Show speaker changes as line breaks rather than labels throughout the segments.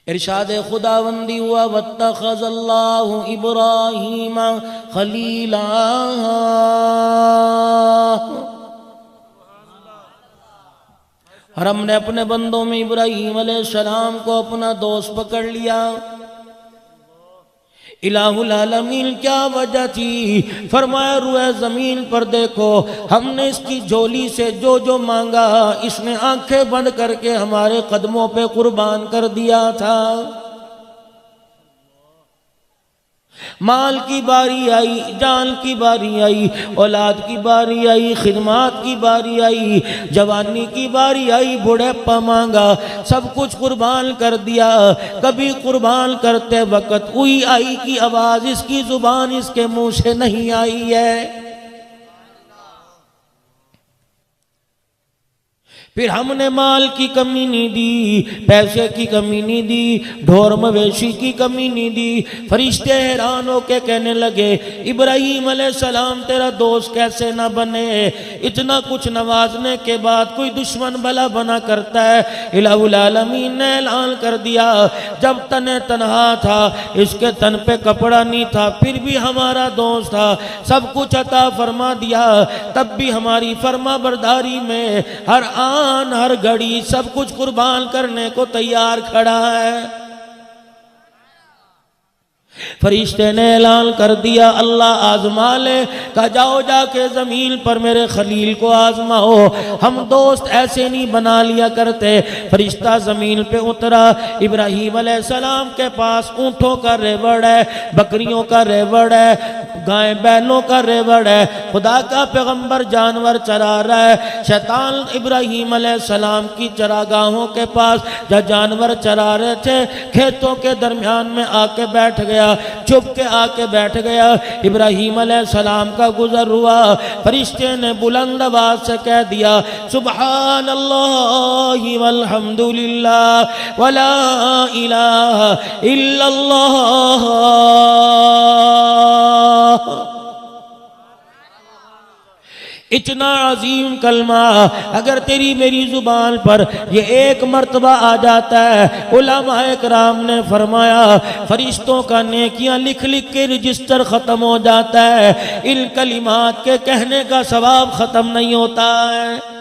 इरशाद खुदावंदी हुआ वत्तखज़ल्लाहु इब्राहीम खलीला। और हमने अपने बंदों में इब्राहीम अलैहिस्सलाम को अपना दोस्त पकड़ लिया। इलाहुल आलमीन क्या वजह थी? फरमाया रुए ज़मीन पर देखो, हमने इसकी झोली से जो जो मांगा इसने आंखें बंद करके हमारे कदमों पे कुर्बान कर दिया था। माल की बारी आई, जान की बारी आई, औलाद की बारी आई, खिदमात की बारी आई, जवानी की बारी आई, बुढ़ापा मांगा, सब कुछ कुर्बान कर दिया। कभी कुर्बान करते वक्त उई आई की आवाज इसकी जुबान इसके मुंह से नहीं आई है। फिर हमने माल की कमी नहीं दी, पैसे की कमी नहीं दी, ढोर मवेशी की कमी नहीं दी। फरिश्ते हैरान होके कहने लगे इब्राहीम अलैहिस्सलाम तेरा दोस्त कैसे ना बने? इतना कुछ नवाजने के बाद कोई दुश्मन भला बना करता है? इलाहुल आलमीन ने ऐलान कर दिया, जब तने तनहा था, इसके तन पे कपड़ा नहीं था, फिर भी हमारा दोस्त था, सब कुछ अता फरमा दिया, तब भी हमारी फरमा बरदारी में हर हर घड़ी सब कुछ कुर्बान करने को तैयार खड़ा है। फरिश्ते ने ऐलान कर दिया अल्लाह आजमा ले, कहा जाओ जाके जमीन पर मेरे खलील को आजमाओ, हम दोस्त ऐसे नहीं बना लिया करते। फरिश्ता जमीन पे उतरा, इब्राहीम अलैहिस्सलाम के पास ऊंटों का रेवड़ है, बकरियों का रेवड़ है, गाय बैलों का रेवड़ है, खुदा का पैगंबर जानवर चरा रहा है। शैतान इब्राहीम अलैहिस्सलाम की चरागाहों के पास जहाँ जानवर चरा रहे थे, खेतों के दरमियान में आके बैठ गया, चुप के आके बैठ गया। इब्राहीम अलैहिस्सलाम का गुजर हुआ, फरिश्ते ने बुलंद आवाज से कह दिया सुब्हानल्लाहि वल्हम्दुलिल्लाह वला इलाहा इल्लल्लाह। इतना अजीम कलमा अगर तेरी मेरी जुबान पर ये एक मर्तबा आ जाता है, उलमाए कराम ने फरमाया फरिश्तों का नेकियां लिख लिख के रजिस्टर खत्म हो जाता है, इन कलिमात के कहने का सवाब खत्म नहीं होता है।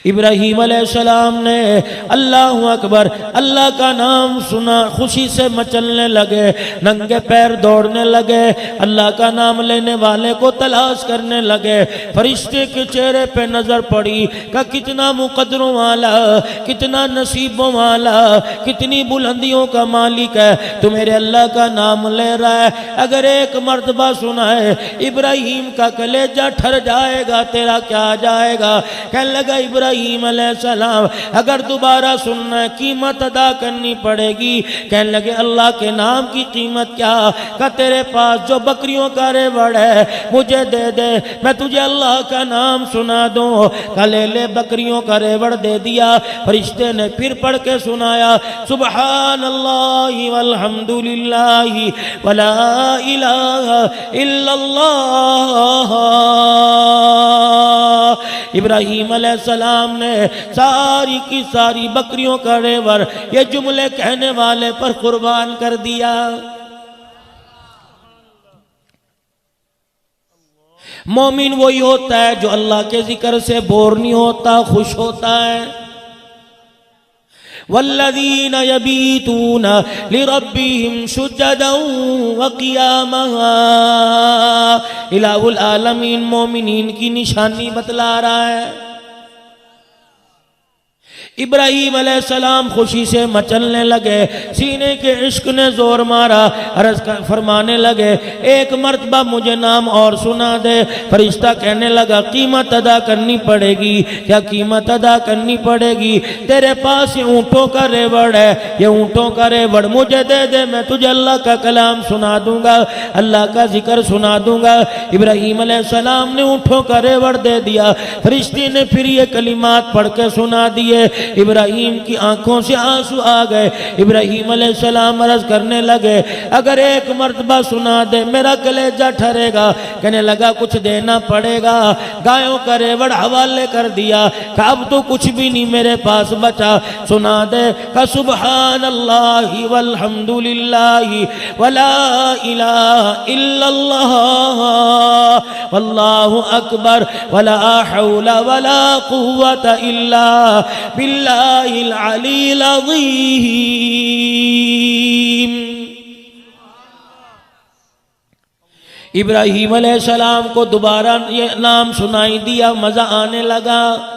इब्राहीम अलैहिस्सलाम ने अल्लाहु अकबर, अल्लाह का नाम सुना, खुशी से मचलने लगे, नंगे पैर दौड़ने लगे, अल्लाह का नाम लेने वाले को तलाश करने लगे। फरिश्ते के चेहरे पे नजर पड़ी का कितना मुकद्दरों वाला, कितना नसीबों वाला, कितनी बुलंदियों का मालिक है, तू मेरे अल्लाह का नाम ले रहा है। अगर एक मर्तबा सुना है इब्राहीम का कलेजा ठर जाएगा, तेरा क्या जाएगा? कहने लगा इब्राहीम अलैहिस्सलाम अगर दोबारा सुनना है कीमत अदा करनी पड़ेगी। कहने लगे अल्लाह के नाम की कीमत क्या? का तेरे पास जो बकरियों का रेवड़ है मुझे दे दे, मैं तुझे अल्लाह का नाम सुना दूं। का ले ले, बकरियों का रेवड़ दे दिया। फरिश्ते ने फिर पढ़ के सुनाया सुब्हानल्लाहि वल्हम्दुलिल्लाहि वला इलाहा इल्लल्लाह। इब्राहीम अलैहिस्सलाम ने सारी की सारी बकरियों का रेवड़ ये जुमले कहने वाले पर कुर्बान कर दिया। मोमिन वही होता है जो अल्लाह के जिक्र से बोर नहीं होता, खुश होता है। वल्लज़ीन यबीतून लिरब्बिहिम सुज्जदन व क़ियामा। इलाहुल आलमीन मोमिनीन की निशानी बतला रहा है। इब्राहीम अलैहिस्सलाम खुशी से मचलने लगे, सीने के इश्क ने जोर मारा, अर्ज़ फरमाने लगे एक मर्तबा मुझे नाम और सुना दे। फरिश्ता कहने लगा कीमत अदा करनी पड़ेगी। क्या कीमत अदा करनी पड़ेगी? तेरे पास ये ऊँटों का रेवड़ है, ये ऊँटों का रेवड़ मुझे दे दे, मैं तुझे अल्लाह का कलाम सुना दूंगा, अल्लाह का जिक्र सुना दूंगा। इब्राहीम अलैहिस्सलाम ने ऊँटों का रेवड़ दे दिया। फरिश्ते ने फिर ये कलिमात पढ़ के सुना दिए इब्राहिम की आंखों से आंसू आ गए। इब्राहिम अलैहिस्सलाम अर्ज करने लगे, अगर एक मर्तबा सुना दे मेरा कलेजा ठहरेगा। कहने लगा कुछ देना पड़ेगा। गायों का रेवड़ हवाले कर दिया, कहा अब तो कुछ भी नहीं मेरे पास बचा, सुना दे का सुबहान अल्लाह वल्हम्दुलिल्लाह वला इलाहा इल्लल्लाह वल्लाहु अकबर वला हौला वला कुव्वता इल्ला बिल्लाहिल अलील अज़ीम। इब्राहिम अलैहिस्सलाम को दोबारा ये नाम सुनाई दिया, मजा आने लगा।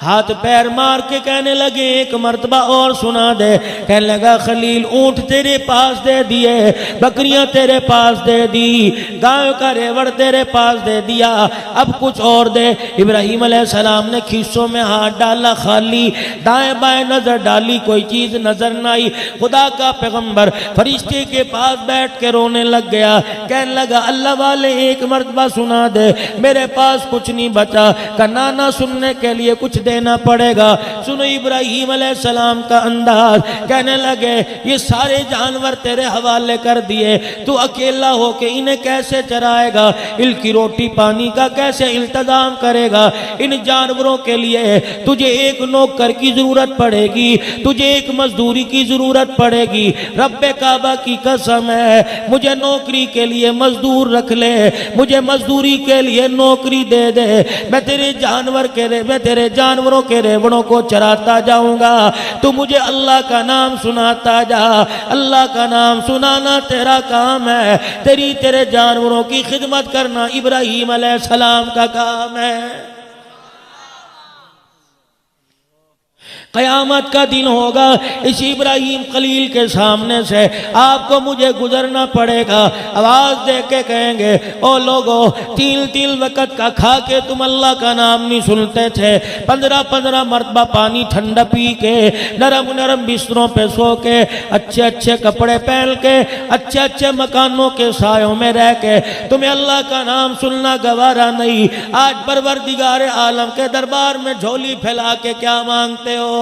हाथ पैर मार के कहने लगे एक मर्तबा और सुना दे। कहने लगा खलील ऊंट तेरे पास दे दिए, बकरियां तेरे पास दे दी, गायों का रेवड़ तेरे पास दे दिया, अब कुछ और दे। इब्राहिम अलैहिस्सलाम ने खीसों में हाथ डाला, खाली, दाएं बाएं नजर डाली, कोई चीज नजर न आई। खुदा का पैगंबर फरिश्ते के पास बैठ के रोने लग गया। कहने लगा अल्लाह वाले एक मर्तबा सुना दे, मेरे पास कुछ नहीं बचा। कनाना सुनने के लिए कुछ देना पड़ेगा। सुनो इब्राहिम अलैहिस्सलाम का अंदाज। कहने लगे ये सारे जानवर तेरे हवाले कर दिए, तू अकेला होके इन्हें कैसे चराएगा, इनकी रोटी पानी का कैसे इंतजाम करेगा। इन जानवरों के लिए तुझे एक नौकर की जरूरत पड़ेगी, तुझे एक मजदूरी की जरूरत पड़ेगी। रब्बे काबा की कसम है, मुझे नौकरी के लिए मजदूर रख ले, मुझे मजदूरी के लिए नौकरी दे दे। मैं तेरे जानवरों के रेवड़ों को चराता जाऊंगा, तू मुझे अल्लाह का नाम सुनाता जा। अल्लाह का नाम सुनाना तेरा काम है, तेरे जानवरों की खिदमत करना इब्राहिम अलैहिस्सलाम का काम है। क़यामत का दिन होगा, इस इब्राहिम खलील के सामने से आपको मुझे गुजरना पड़ेगा। आवाज दे के कहेंगे ओ लोगो, 3 वक़्त का खा के तुम अल्लाह का नाम नहीं सुनते थे, 15 मरतबा पानी ठंडा पी के, नरम बिस्तरों पे सो के, अच्छे कपड़े पहन के, अच्छे मकानों के सायों में रह के तुम्हें अल्लाह का नाम सुनना गवारा नहीं। आज परवरदिगार आलम के दरबार में झोली फैला के क्या मांगते हो?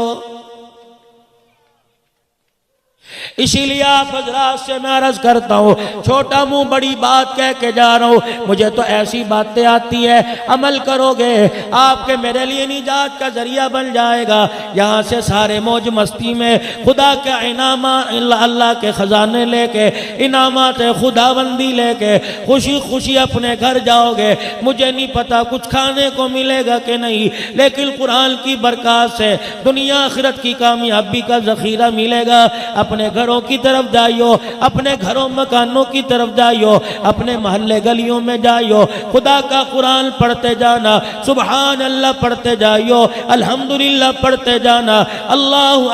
इसीलिए आप हजरात से मैं अर्ज करता हूँ, छोटा मुंह बड़ी बात कह के जा रहा हूँ। मुझे तो ऐसी बातें आती है, अमल करोगे आपके मेरे लिए निजात का जरिया बन जाएगा। यहाँ से सारे मौज मस्ती में खुदा के इनामा, अल्लाह के खजाने लेके, इनामात खुदाबंदी लेके खुशी खुशी अपने घर जाओगे। मुझे नहीं पता कुछ खाने को मिलेगा कि नहीं, लेकिन कुरान की बरकत से दुनिया आखिरत की कामयाबी का जखीरा मिलेगा। अपने घरों की तरफ जाइयो, अपने घरों मकानों की तरफ जाइयो, अपने मोहल्ले गलियों में जाइयो, खुदा का कुरान पढ़ते जाना, सुबहान अल्लाह पढ़ते जाइयो, अल्हम्दुलिल्लाह पढ़ते जाना, अल्लाहु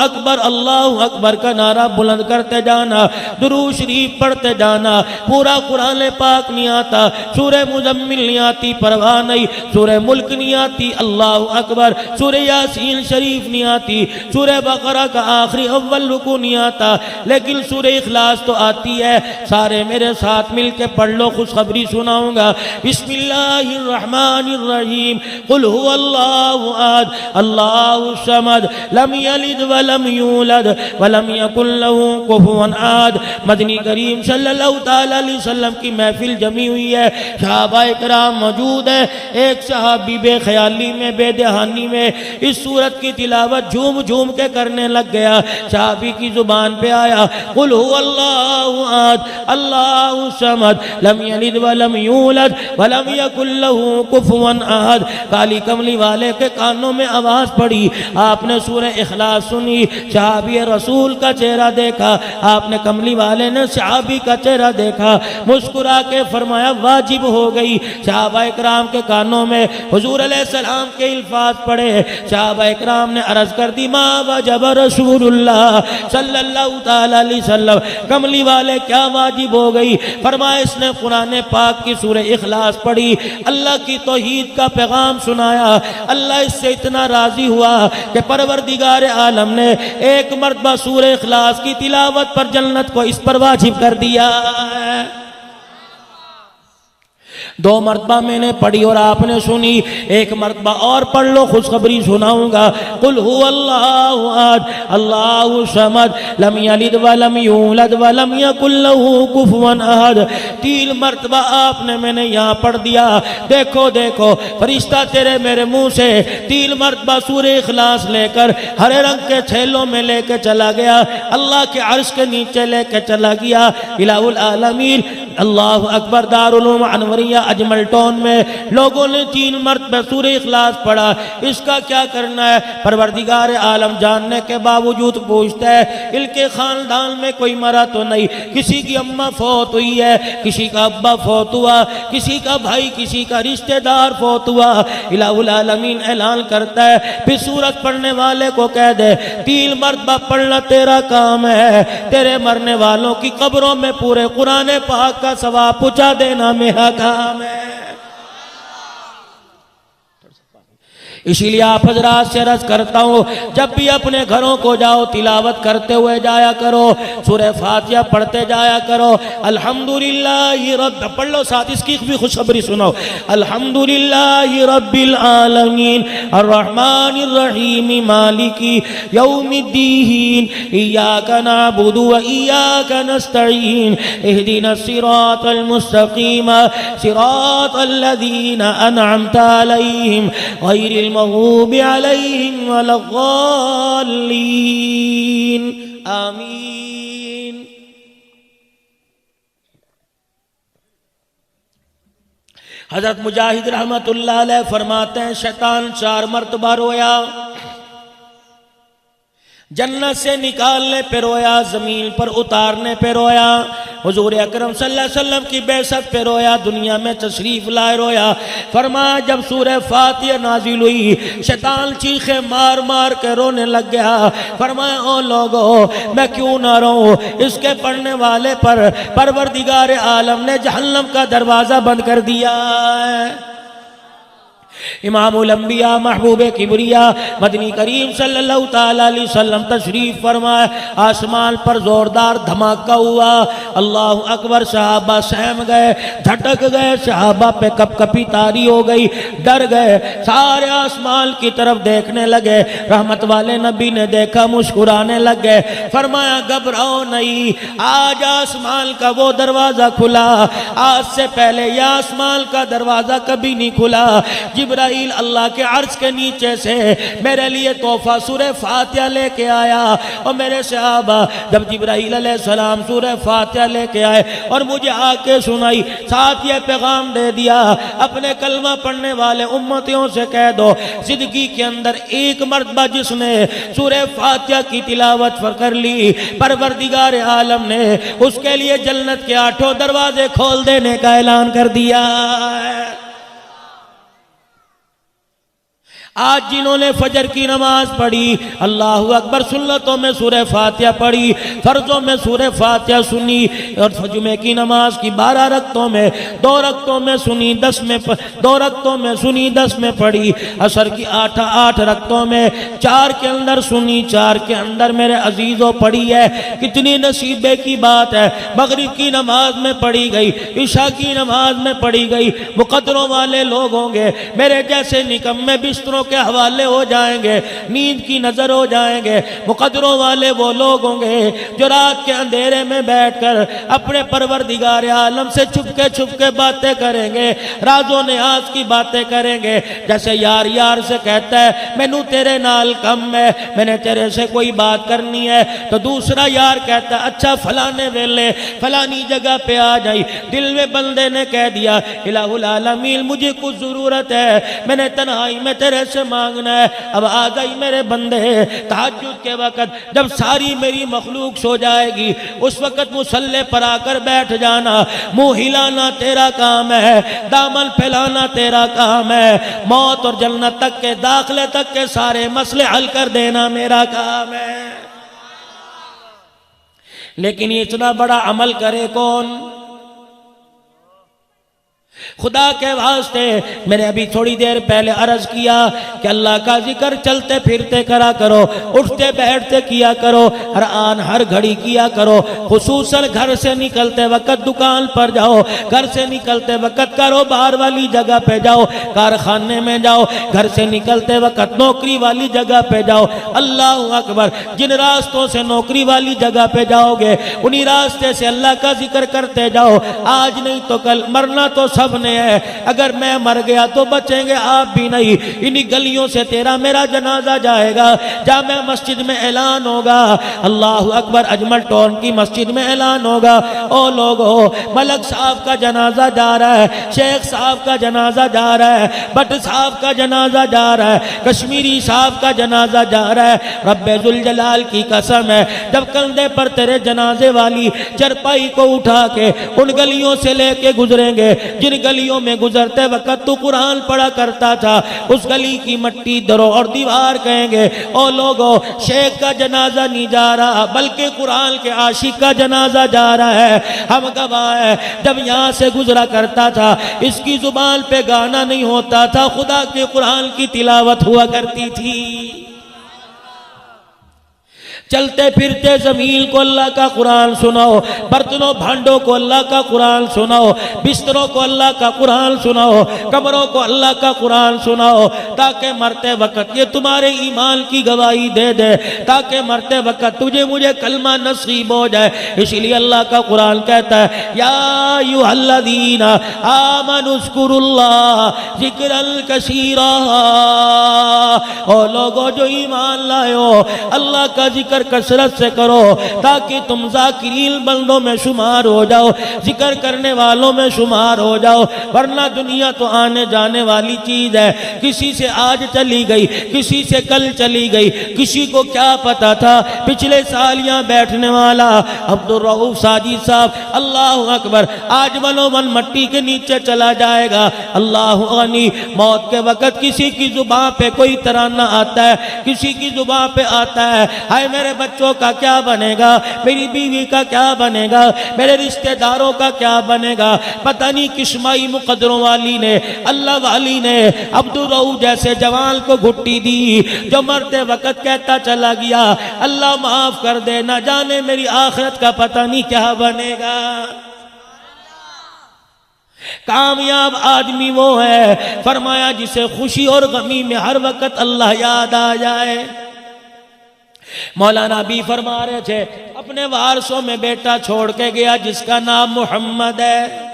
अकबर का नारा बुलंद करते जाना, दुरूद शरीफ पढ़ते जाना। पूरा कुरान पाक नहीं आता, सूरह मुज़म्मिल नहीं आती, परवाह नहीं, सूरह मुल्क नहीं आती, अल्लाहु अकबर, सूरह यासीन शरीफ नहीं आती, सूरह बकरा का आखिरी अव्वल रुकू नहीं आता, लेकिन सूरह इखलास तो आती है। सारे मेरे साथ मिलके पढ़ लो, खुशखबरी सुनाऊंगा। बिस्मिल्लाहिर्रहमानिर्रहीम, कुल हुवल्लाहु अहद, अल्लाहु समद, लम यलिद वलम यूलद वलम यकुल लहू कुफुवन अहद। मदनी करीम सल्लल्लाहु तआला अलैहि वसल्लम की महफिल जमी हुई है, सहाबाए किराम मौजूद है। एक सहाबी बेख्याली में, बेदहानी में इस सूरत की तिलावत झूम झूम के करने लग गया। सहाबी की जुबान पे आया, कुल हुवल्लाहु अहद, अल्लाहु समद, लम यलिद वलम यूलद वलम यकुल लहू कुफुवन अहद। काली कमली वाले के कानों में आवाज पड़ी, आपने सूरह इखलास सुनी, सहाबी रसूल का चेहरा देखा, आपने कमली वाले ने सहाबी का चेहरा देखा, मुस्कुरा के फरमाया वाजिब हो गई। सहाबाए किराम के कानों में हुजूर अलैहिस्सलाम के अल्फाज पड़े। सहाबाए किराम ने अर्ज कर दी, मा वजब रसूलुल्लाह सल्लल्लाहु तआला अलैहि वसल्लम, कमली वाले क्या वाजिब हो गई? फरमाया इसने कुरान पाक की सूरह इखलास पढ़ी, अल्लाह की तौहीद का पैगाम सुनाया। अल्लाह इससे इतना राजी हुआ कि परवरदिगार आलम ने एक मर्तबा सूरह इखलास की तिलावत पर जन्नत को इस पर वाजिब कर दिया है। 2 मरतबा मैंने पढ़ी और आपने सुनी, 1 मरतबा और पढ़ लो, खुशखबरी सुनाऊंगा। कुल हुवल्लाहु अहद अल्लाहु समद लम यलिद वलम यूलद वलम यकुल लहू कुफुवन अहद। 3 मरतबा आपने मैंने यहाँ पढ़ दिया। देखो देखो फरिश्ता तेरे मेरे मुंह से 3 मरतबा सूरे इखलास लेकर हरे रंग के थैलों में लेके चला गया, अल्लाह के अर्श के नीचे लेके चला गया। इलाहुल आलमीन अल्लाह अकबर दारुल उलूम अनवरिया अजमल टाउन में लोगों ने 3 मरतबा सूरे इखलास पढ़ा। इसका क्या करना है? परवरदिगार आलम जानने के बावजूद पूछता है, इनके खानदान में कोई मरा तो नहीं? किसी की अम्मा फौत हुई है, किसी का अब्बा फौत हुआ, किसी का भाई, किसी का रिश्तेदार फौत हुआ। इलाहुल आलमीन ऐलान करता है, फिर सूरत पढ़ने वाले को कह दे 3 मरतबा पढ़ना तेरा काम है, तेरे मरने वालों की कब्रों में पूरे कुरान पाक का सवाब पहुंचा देना मेरा काम है। इसीलिए आप हजरात से अर्ज करता हूँ, जब भी अपने घरों को जाओ तिलावत करते हुए जाया करो, सूरह फातिहा पढ़ते जाया करो। अल्हम्दुलिल्लाहि रब्ब, पढ़ लो साथ, इसकी भी खुशखबरी सुनो। अल्हम्दुलिल्लाहि रब्बिल आलमीन अर्रहमानिर रहीम मालिकी यौमिद्दीन इय्याका नअबुदु व इय्याका नस्तईन इहदिनस सिरातल मुस्तकीम सिरातल लज़ीना अनअमता अलैहिम गैरिल मग़ज़ूबि अलैहिम वलद्दाल्लीन आमीन। हज़रत मुजाहिद रहमतुल्लाह अलैह फरमाते हैं, शैतान 4 मरतबा रोया, जन्नत से निकालने पे रोया, जमीन पर उतारने पे रोया, हुजूर अकरम सल्लल्लाहु अलैहि वसल्लम की बेइज्जत पे रोया, दुनिया में तशरीफ लाए रोया। फरमाया जब सूरह फातिहा नाजिल हुई, शैतान चीखे मार मार के रोने लग गया। फरमाया ओ लोगों, मैं क्यों ना रोऊं? इसके पढ़ने वाले पर परवरदिगार आलम ने जहन्नम का दरवाजा बंद कर दिया है। इमामुल अंबिया महबूबे किबरिया मदनी करीम सल्लल्लाहु ताला अलैहि वसल्लम तशरीफ फरमाए। आसमान पर जोरदार धमाका हुआ, अल्लाह अकबर। सहाबा सहम गए, झटक गए, सहाबा पे कपकपी तारी हो गई, डर गए, सारे आसमान की तरफ देखने लगे। रहमत वाले नबी ने देखा, मुस्कुराने लग गए। फरमाया घबराओ नहीं, आज आसमान का वो दरवाजा खुला, आज से पहले यह आसमान का दरवाजा कभी नहीं खुला। जिब्राइल अल्लाह के अर्श के नीचे से मेरे लिए तोहफा सूरह फातिहा लेके आया। और मेरे सहाबा जब जिब्राइल अलैहिस्सलाम सूरह फातिहा लेके आए और मुझे आके सुनाई, साथ ये पैगाम दे दिया, अपने कलमा पढ़ने वाले उम्मतियों से कह दो, जिंदगी के अंदर 1 मरतबा जिसने सूरह फातिहा की तिलावत कर ली, परवरदिगार आलम ने उसके लिए जन्नत के 8 दरवाजे खोल देने का ऐलान कर दिया है। आज जिन्होंने फजर की नमाज पढ़ी, अल्लाहु अकबर, सुन्नतों में सूरह फातिहा पढ़ी, फर्जों में सूरह फातिहा सुनी, और जुमे की नमाज की 12 रकतों में 2 रकतों में सुनी, 10 में 2 रकतों में सुनी, 10 में पढ़ी। असर की 8 रकतों में 4 के अंदर सुनी, 4 के अंदर मेरे अजीजों पढ़ी है। कितनी नसीबे की बात है। मगरिब की नमाज में पढ़ी गई, इशा की नमाज में पढ़ी गई। मुकद्दरों वाले लोग होंगे, मेरे जैसे निकम्मे बिस्तरों के हवाले हो जाएंगे, नींद की नजर हो जाएंगे। मुकद्दरों वाले वो लोग होंगे जो रात के अंधेरे में बैठकर अपने परवरदिगार आलम से छुपके बातें करेंगे, राजों नियाज की बातें करेंगे। जैसे यार यार से कहता है मैनू तेरे नाल कम है, मैंने तेरे से कोई बात करनी है, तो दूसरा यार कहता है अच्छा फलाने वेले फलानी जगह पे आ जाई। दिल में बंदे ने कह दिया इलाहुल आलमीन मुझे कुछ जरूरत है, मैंने तन्हाई में तेरे से मांगना है। अब आ गई मेरे बंदे, तहज्जुद के वक़्त जब सारी मेरी मखलूक सो जाएगी, उस वक़्त मुसल्ले पर आकर बैठ जाना। मुंह हिलाना तेरा काम है, दामन फैलाना तेरा काम है, मौत और जन्नत तक के दाखिले तक के सारे मसले हल कर देना मेरा काम है। लेकिन इतना बड़ा अमल करे कौन? खुदा के वास्ते मैंने अभी थोड़ी देर पहले अर्ज किया कि अल्लाह का जिक्र चलते फिरते करा करो, उठते बैठते किया करो, हर आन हर घड़ी किया करो। खुसूसन घर से निकलते वक्त दुकान पर जाओ, घर से निकलते वक्त कारोबार वाली जगह पे जाओ, कारखाने में जाओ, घर से निकलते वक्त नौकरी वाली जगह पे जाओ। अल्लाह अकबर। जिन रास्तों से नौकरी वाली जगह पे जाओगे उन्हीं रास्ते से अल्लाह का जिक्र करते जाओ। आज नहीं तो कल मरना तो सब ने है, अगर मैं मर गया तो बचेंगे आप भी नहीं। इन्हीं गलियों से तेरा मेरा जनाजा जाएगा। जामे मस्जिद में ऐलान होगा, अल्लाह अकबर, अजमल टाउन की मस्जिद में ऐलान होगा, ओ लोगो मलक साहब का जनाजा जा रहा है, शेख साहब का जनाजा जा रहा है, भट्ट साहब का जनाजा जा रहा है, कश्मीरी साहब का जनाजा जा रहा है। रब्बे जुल जलाल की कसम है, जब कंधे पर तेरे जनाजे वाली चरपाई को उठा के उन गलियों से लेके गुजरेंगे जिन गलियों में गुजरते वक्त तू कुरान पढ़ा करता था, उस गली की मट्टी दरो और दीवार कहेंगे, ओ लोगो शेख का जनाजा नहीं जा रहा बल्कि कुरान के आशिक का जनाजा जा रहा है। हम गवाह है, जब यहाँ से गुजरा करता था इसकी जुबान पे गाना नहीं होता था, खुदा के कुरान की तिलावत हुआ करती थी। चलते फिरते जमीन को अल्लाह का कुरान सुनाओ, बर्तनों भांडों को अल्लाह का कुरान सुनाओ, बिस्तरों को अल्लाह का कुरान सुनाओ, कमरों को अल्लाह का कुरान सुनाओ, ताकि मरते वक्त ये तुम्हारे ईमान की गवाही दे दे, ताकि मरते वक्त तुझे मुझे कलमा नसीब हो जाए। इसीलिए अल्लाह का कुरान कहता है, या अय्युहल्लज़ीना आमनुज़्कुरुल्लाह ज़िक्रन कसीरा। ओ लोगों जो ईमान लायो अल्लाह का जिक्र कसरत से करो ताकि तुम ज़ाकिरीन बंदों में शुमार हो जाओ, जिक्र करने वालों में शुमार हो जाओ। वरना दुनिया तो आने जाने वाली चीज है, किसी से आज चली गई, किसी से कल चली गई, किसी को क्या पता था पिछले साल यहाँ बैठने वाला अब्दुल रऊफ साजिद साहब, अल्लाह अकबर, आज मनोमन मट्टी के नीचे चला जाएगा। अल्लाह गनी। मौत के वक्त किसी की जुबान पे कोई तराना आता है, किसी की जुबान पे आता है, हाय मेरे बच्चों का क्या बनेगा, मेरी बीवी का क्या बनेगा, मेरे रिश्तेदारों का क्या बनेगा। पता नहीं किस माई मुकद्दरों वाली ने, अल्लाह वाली ने अब्दुल रऊफ जैसे जवान को घुट्टी दी जो मरते वक्त कहता चला गया, अल्लाह माफ कर दे, ना जाने मेरी आखिरत का पता नहीं क्या बनेगा। कामयाब आदमी वो है, फरमाया जिसे खुशी और गमी में हर वक्त अल्लाह याद आ जाए। मौलाना भी फरमा रहे थे, अपने वारसों में बेटा छोड़ के गया जिसका नाम मोहम्मद है।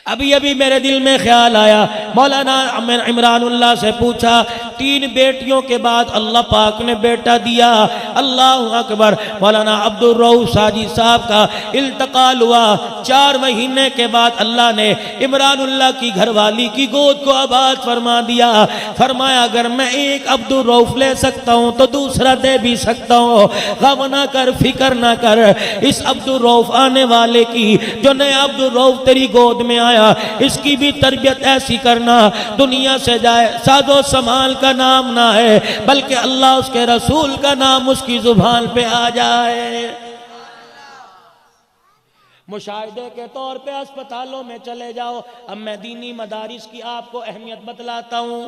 अभी अभी मेरे दिल में ख्याल आया, मौलाना इमरानुल्लाह से पूछा, 3 बेटियों के बाद अल्लाह पाक ने बेटा दिया, अल्लाह अकबर। मौलाना अब्दुल रऊफ साजिद साहब का इल्तकाल हुआ, 4 महीने के बाद अल्लाह ने इमरानुल्लाह की घरवाली की गोद को आबाद फरमा दिया। फरमाया अगर मैं एक अब्दुल रऊफ ले सकता हूँ तो दूसरा दे भी सकता हूँ, गम ना कर, फिक्र ना कर, इस अब्दुल रऊफ आने वाले की जो नया अब्दुल रऊफ तेरी गोद में आया इसकी भी तरबियत ऐसी करना दुनिया से जाए साजो समाल का नाम ना है बल्कि अल्लाह उसके रसूल का नाम उसकी जुबान पे आ जाए। मुशाहिदे के तौर पे अस्पतालों में चले जाओ। अब मैं दीनी मदारिस की आपको अहमियत बतलाता हूँ।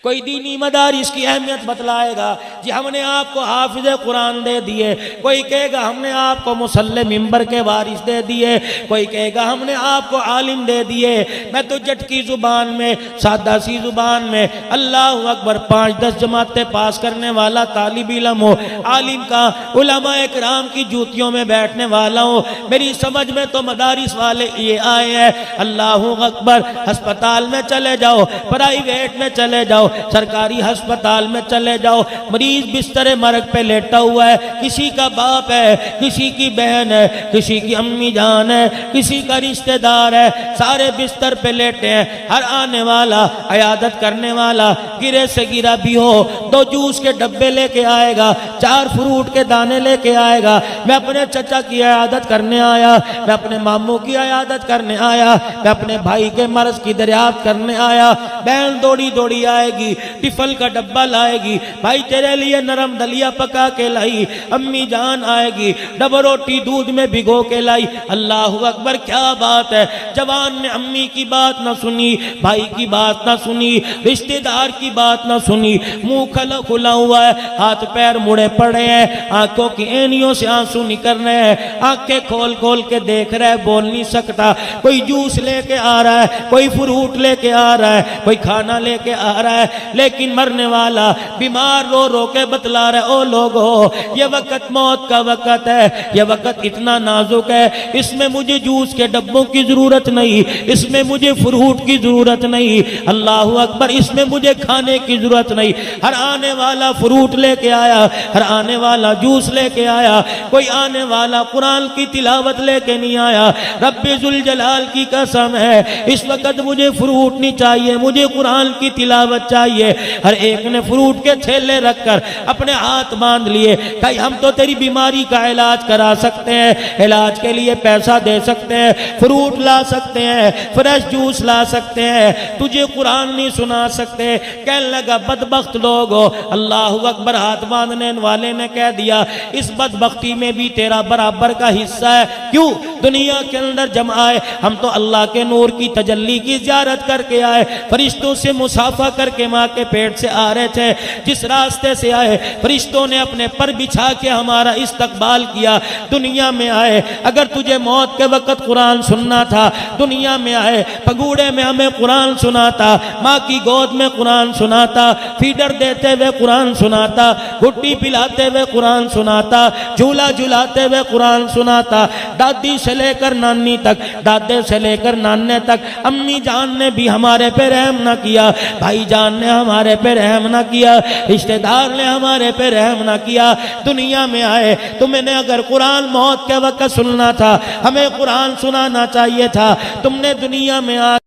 कोई दीनी मदारिस की अहमियत बतलाएगा जी हमने आपको हाफिज कुरान दे दिए, कोई कहेगा हमने आपको मुसल्ले मिंबर के वारिस दे दिए, कोई कहेगा हमने आपको आलिम दे दिए। मैं तो जट की जुबान में, सादा सी जुबान में अल्लाह अकबर 5-10 जमातें पास करने वाला तालिब इल्म हो, आलिम का उलमा इकराम की जूतियों में बैठने वाला हो। मेरी समझ में तो मदारिस वाले ये आए हैं, अल्लाह अकबर, अस्पताल में चले जाओ, प्राइवेट में चले जाओ, सरकारी अस्पताल में चले जाओ, मरीज बिस्तर मरग पे लेटा हुआ है, किसी का बाप है, किसी की बहन है, किसी की अम्मी जान है, किसी का रिश्तेदार है, सारे बिस्तर पे लेटे हैं। हर आने वाला, अयादत करने वाला गिरे से गिरा भी हो 2 जूस के डब्बे लेके आएगा, 4 फ्रूट के दाने लेके आएगा। मैं अपने चचा की अयादत करने आया, मैं अपने मामू की अयादत करने आया, मैं अपने भाई के मर्ज की दरियाफ्त करने आया। बहन दौड़ी दौड़ी आएगी, टिफल का डब्बा लाएगी, भाई तेरे लिए नरम दलिया पका के लाई, अम्मी जान आएगी, डबल रोटी दूध में भिगो के लाई। अल्लाह अकबर, क्या बात है। जवान ने अम्मी की बात ना सुनी, भाई की बात ना सुनी, रिश्तेदार की बात ना सुनी, मुंह खुला हुआ है, हाथ पैर मुड़े पड़े हैं, आंखों की एनियों से आंसू निकल रहे हैं, आंखें खोल खोल के देख रहा है, बोल नहीं सकता। कोई जूस लेके आ रहा है, कोई फ्रूट लेके आ रहा है, कोई खाना लेके आ रहा है, लेकिन मरने वाला बीमार रो रो के बतला रहा है, ओ लोगो ये वक्त मौत का वक्त है, ये वक्त इतना नाजुक है, इसमें मुझे जूस के डब्बों की जरूरत नहीं, इसमें मुझे फ्रूट की जरूरत नहीं, अल्लाह अकबर, इसमें मुझे खाने की जरूरत नहीं। हर आने वाला फ्रूट लेके आया, हर आने वाला जूस लेके आया, कोई आने वाला कुरान की तिलावत लेके नहीं आया। रब्बे जुल जलाल की कसम है, इस वक्त मुझे फ्रूट नहीं चाहिए, मुझे कुरान की तिलावत चाहिए। हर एक ने फ्रूट के थैले रखकर अपने हाथ बांध लिए, कहीं हम तो तेरी बीमारी का इलाज करा सकते हैं, इलाज के लिए पैसा दे सकते हैं, फ्रूट ला सकते हैं, फ्रेश जूस ला सकते हैं, तुझे कुरान नहीं सुना सकते। कहने लगा बदबख्त लोग हो। अल्लाह अकबर, हाथ बांधने वाले ने कह दिया इस बदबख्ती में भी तेरा बराबर का हिस्सा है। क्यों? दुनिया के अंदर जब आए हम तो अल्लाह के नूर की तजल्ली की ज़ियारत करके आए, फरिश्तों से मुसाफा करके माँ के पेट से आ रहे थे, जिस रास्ते से आए फरिश्तों ने अपने पर बिछा के हमारा इस्तकबाल किया। दुनिया में आए, अगर तुझे मौत के वक्त कुरान सुनना था, दुनिया में आए पगूड़े में हमें कुरान सुनाता, माँ की गोद में कुरान सुनाता, फीडर देते हुए कुरान सुनाता, गुट्टी पिलाते हुए कुरान सुनाता, झूला झुलाते हुए कुरान सुनाता, दादी से लेकर नानी तक, दादे से लेकर नाने तक, अम्मी जान ने भी हमारे पे रहम ना किया, भाई जान ने हमारे पे रहम ना किया, रिश्तेदार ने हमारे पे रहम ना किया। दुनिया में आए तुमने अगर कुरान मौत के वक्त सुनना था, हमें कुरान सुनाना चाहिए था, तुमने दुनिया में आ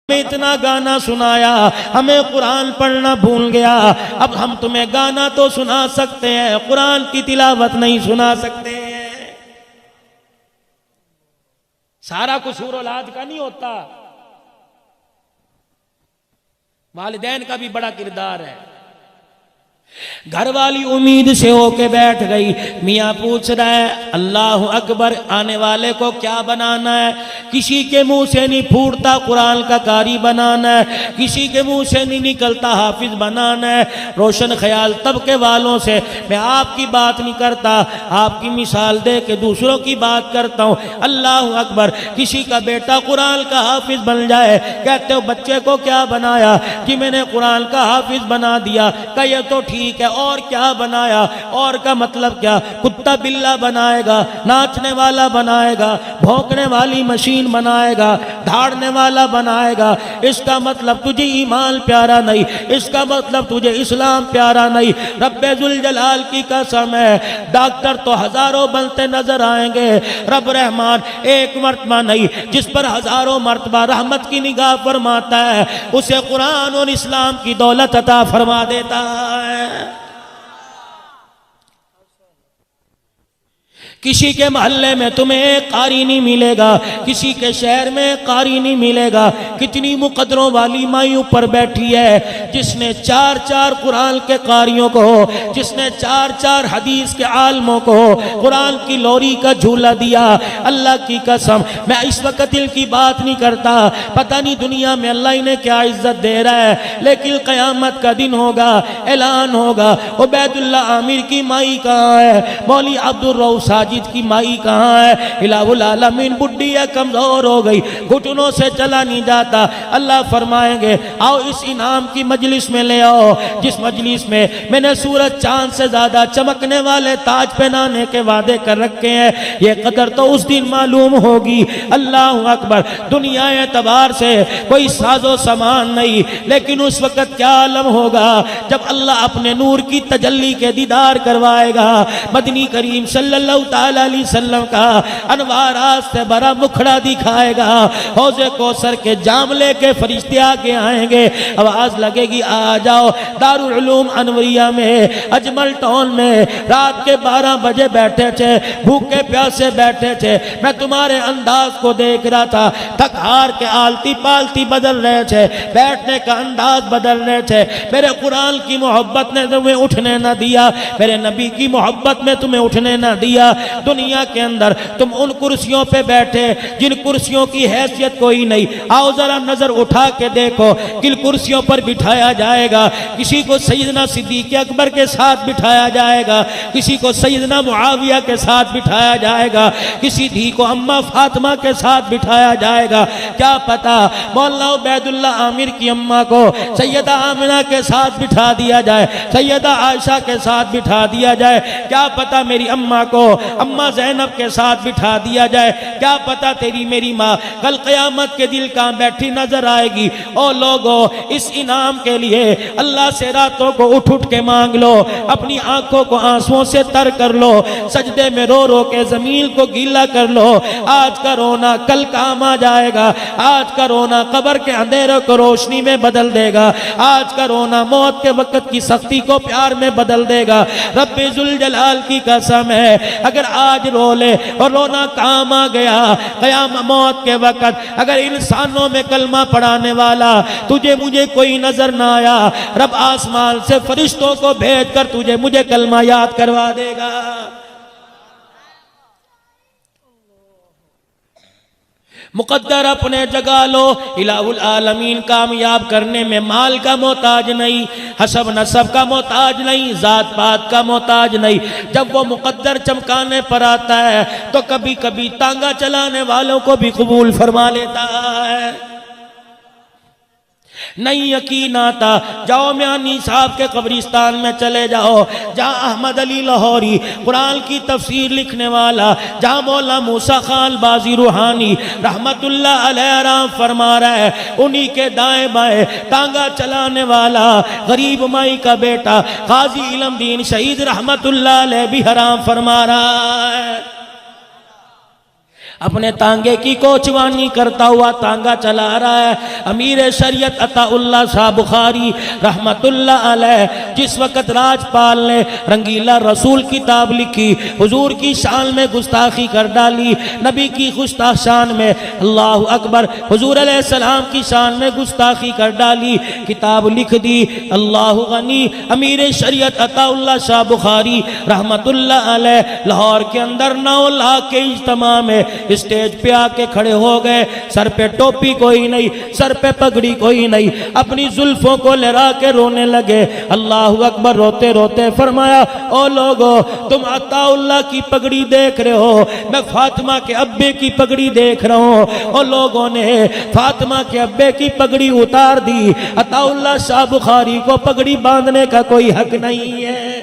हमें इतना गाना सुनाया, हमें कुरान पढ़ना भूल गया। अब हम तुम्हें गाना तो सुना सकते हैं, कुरान की तिलावत नहीं सुना सकते। सारा कसूर औलाद का नहीं होता, वालिदैन का भी बड़ा किरदार है। घर वाली उम्मीद से होके बैठ गई, मियाँ पूछ रहा है अल्लाह अकबर, आने वाले को क्या बनाना है? किसी के मुंह से नहीं फूटता कुरान का कारी बनाना है, किसी के मुंह से नहीं निकलता हाफिज बनाना है। रोशन ख्याल तबके वालों से मैं आपकी बात नहीं करता, आपकी मिसाल दे के दूसरों की बात करता हूँ। अल्लाह अकबर, किसी का बेटा कुरान का हाफिज बन जाए, कहते हो बच्चे को क्या बनाया कि मैंने कुरान का हाफिज बना दिया, कहे ये तो ठीक है, और क्या बनाया? और का मतलब क्या? कुत्ता बिल्ला बनाएगा, नाचने वाला बनाएगा, भौंकने वाली मशीन बनाएगा, धाड़ने वाला बनाएगा। इसका मतलब तुझे ईमान प्यारा नहीं, इसका मतलब तुझे इस्लाम प्यारा नहीं। रब्बे जुल जलाल की कसम है, डॉक्टर तो हजारों बनते नजर आएंगे, रब रहमान एक मर्तबा नहीं, जिस पर हजारों मर्तबा रहमत की निगाह फरमाता है, उसे कुरान और इस्लाम की दौलत अता फरमा देता है। किसी के मोहल्ले में तुम्हें एक कारी नहीं मिलेगा, किसी के शहर में कारी नहीं मिलेगा। कितनी मुकदरों वाली माई ऊपर बैठी है, जिसने चार चार कुरान के कारियों को, जिसने चार चार हदीस के आलमों को कुरान की लोरी का झूला दिया। अल्लाह की कसम, मैं इस वक्त दिल की बात नहीं करता, पता नहीं दुनिया में अल्लाह इन्हें क्या इज्जत दे रहा है, लेकिन क़यामत का दिन होगा, ऐलान होगा, उबैदुल्ला आमिर की माई कहाँ है, मौली अब्दुल रऊफ साजिद की माई कहाँ है? इलाहुल आलमीन बुढ़ी है, कमजोर हो गई, घुटनों से चला नहीं जाता। अल्लाह फरमाएंगे आओ इस इनाम की मजलिस में ले आओ, जिस मजलिस में मैंने सूरज चांद से ज्यादा चमकने वाले ताज पहनाने के वादे कर रखे हैं। ये कदर तो उस दिन मालूम होगी। अल्लाह अकबर, दुनिया एतबार से कोई साजो सामान नहीं, लेकिन उस वक्त क्या आलम होगा जब अल्लाह अपने नूर की तजल्ली के दीदार करवाएगा। मदनी करीम सल्लल्लाहु सल्लल्लाहु अलैहि वसल्लम का अनवारात से भरा मुखड़ा दिखाएगा। हौज़े कौसर के जाम लेके फरिश्ते आके आएंगे, आवाज लगेगी आ जाओ। दारुल उलूम अनवरिया में अजमल टाउन में रात के 12 बजे बैठे थे, भूखे प्यासे बैठे थे। मैं तुम्हारे अंदाज को देख रहा था, थक हार के आलती पालती बदल रहे थे, बैठने का अंदाज बदल रहे थे। मेरे कुरान की मोहब्बत ने तुम्हें उठने न दिया, मेरे नबी की मोहब्बत में तुम्हें उठने न दिया। दुनिया के अंदर तुम उन कुर्सियों पे बैठे जिन कुर्सियों की हैसियत कोई नहीं। आओ जरा नजर उठा के देखो किन कुर्सियों पर बिठाया जाएगा। किसी को सैयदना सिद्दीक अकबर के साथ बिठाया जाएगा, किसी को सैयदना मुआविया के साथ बिठाया जाएगा, किसी धी को अम्मा फातिमा के साथ बिठाया जाएगा। क्या पता मौलाना उबैदुल्ला आमिर की अम्मा को सैयदा आमिना के साथ बिठा दिया जाए, सैयदा आयशा के साथ बिठा दिया जाए। क्या पता मेरी अम्मा को अम्मा ज़ैनब के साथ बिठा दिया जाए। क्या पता तेरी मेरी माँ कल क़यामत के दिल कहाँ बैठी नजर आएगी। ओ लोगों, इस इनाम के लिए अल्लाह से रातों को उठ उठ के मांग लो, अपनी आंखों को आंसुओं से तर कर लो, सजदे में रो रो के जमीन को गीला कर लो। आज का रोना कल काम आ जाएगा, आज का रोना कब्र के अंधेरों को रोशनी में बदल देगा, आज का रोना मौत के वक्त की सख्ती को प्यार में बदल देगा। रब्बे जुल जलाल की कसम है, अगर आज रो ले और रोना काम आ गया क़याम मौत के वक्त, अगर इंसानों में कलमा पढ़ाने वाला तुझे मुझे कोई नजर ना आया, रब आसमान से फरिश्तों को भेज कर तुझे मुझे कलमा याद करवा देगा। मुकद्दर अपने जगा लो, इलाहुल आलमीन कामयाब करने में माल का मोहताज नहीं, हसब नसब का मोहताज नहीं, जात पात का मोहताज नहीं। जब वो मुकद्दर चमकाने पर आता है तो कभी कभी तांगा चलाने वालों को भी कबूल फरमा लेता है। नहीं यकीन आता, जाओ म्यानी साहब के कब्रिस्तान में चले जाओ, जहाँ अहमद अली लाहौरी कुरान की तफसीर लिखने वाला, जहाँ मौला मूसा खान बाजी रूहानी रहमतुल्लाह अलैह आराम फरमा रहा है, उन्हीं के दाएं बाएं तांगा चलाने वाला गरीब माई का बेटा काजी इलमदीन शहीद रहमतुल्लाह अलैह भी हराम फरमा रहा है। अपने तांगे की कोचवानी करता हुआ तांगा चला रहा है अमीर शरीयत अताउल्लाह शाह बुखारी रहमतुल्लाह अलैह। जिस वक़्त राजपाल ने रंगीला रसूल किताब लिखी, हुजूर की शान में गुस्ताखी कर डाली, नबी की गुस्ताख शान में अल्लाहु अकबर हुजूर अलैहिस्सलाम की शान में गुस्ताखी कर डाली, किताब लिख दी अल्लाहु गनी अमीर शरीयत अताउल्लाह शाह बुखारी रहमतुल्लाह अलैह। लाहौर के अंदर 9 लाख के इज्तिमा में स्टेज पे आके खड़े हो गए, सर पे टोपी कोई नहीं, सर पे पगड़ी कोई नहीं, अपनी जुल्फों को लहरा के रोने लगे। अल्लाहु अकबर रोते रोते फरमाया, ओ लोगों, तुम अताउल्लाह की पगड़ी देख रहे हो, मैं फातिमा के अब्बे की पगड़ी देख रहा हूँ। और लोगों ने फातिमा के अब्बे की पगड़ी उतार दी, अताउल्लाह शाह बुखारी को पगड़ी बांधने का कोई हक नहीं है।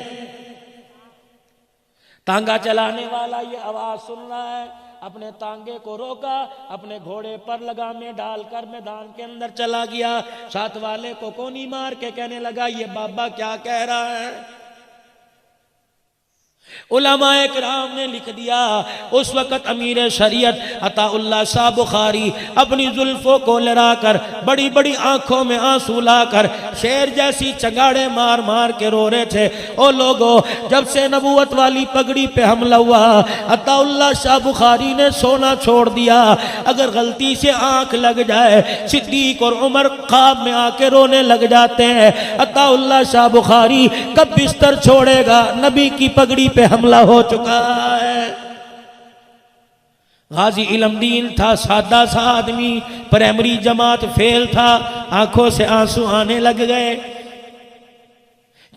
तांगा चलाने वाला ये आवाज सुन रहा है, अपने तांगे को रोका, अपने घोड़े पर लगामे डालकर मैदान के अंदर चला गया। साथ वाले को कोनी मार के कहने लगा, ये बाबा क्या कह रहा है। उलमाए किराम ने लिख दिया, उस वक़्त अमीर शरीयत अताउल्लाह शाह बुखारी अपनी जुल्फों को लहराकर बड़ी बड़ी आंखों में आंसू लाकर शेर जैसी चगाड़े मार मार के रो रहे थे। ओ लोगों, जब से नबूवत वाली पगड़ी पे हमला हुआ, अताउल्लाह शाह बुखारी ने सोना छोड़ दिया। अगर गलती से आंख लग जाए, सिद्दीक और उमर ख्वाब में आके रोने लग जाते हैं। अताउल्लाह शाह बुखारी कब बिस्तर छोड़ेगा, नबी की पगड़ी पे हमला हो चुका है। गाजी इलमदीन था, सादा सा आदमी, प्राइमरी जमात फेल था, आंखों से आंसू आने लग गए।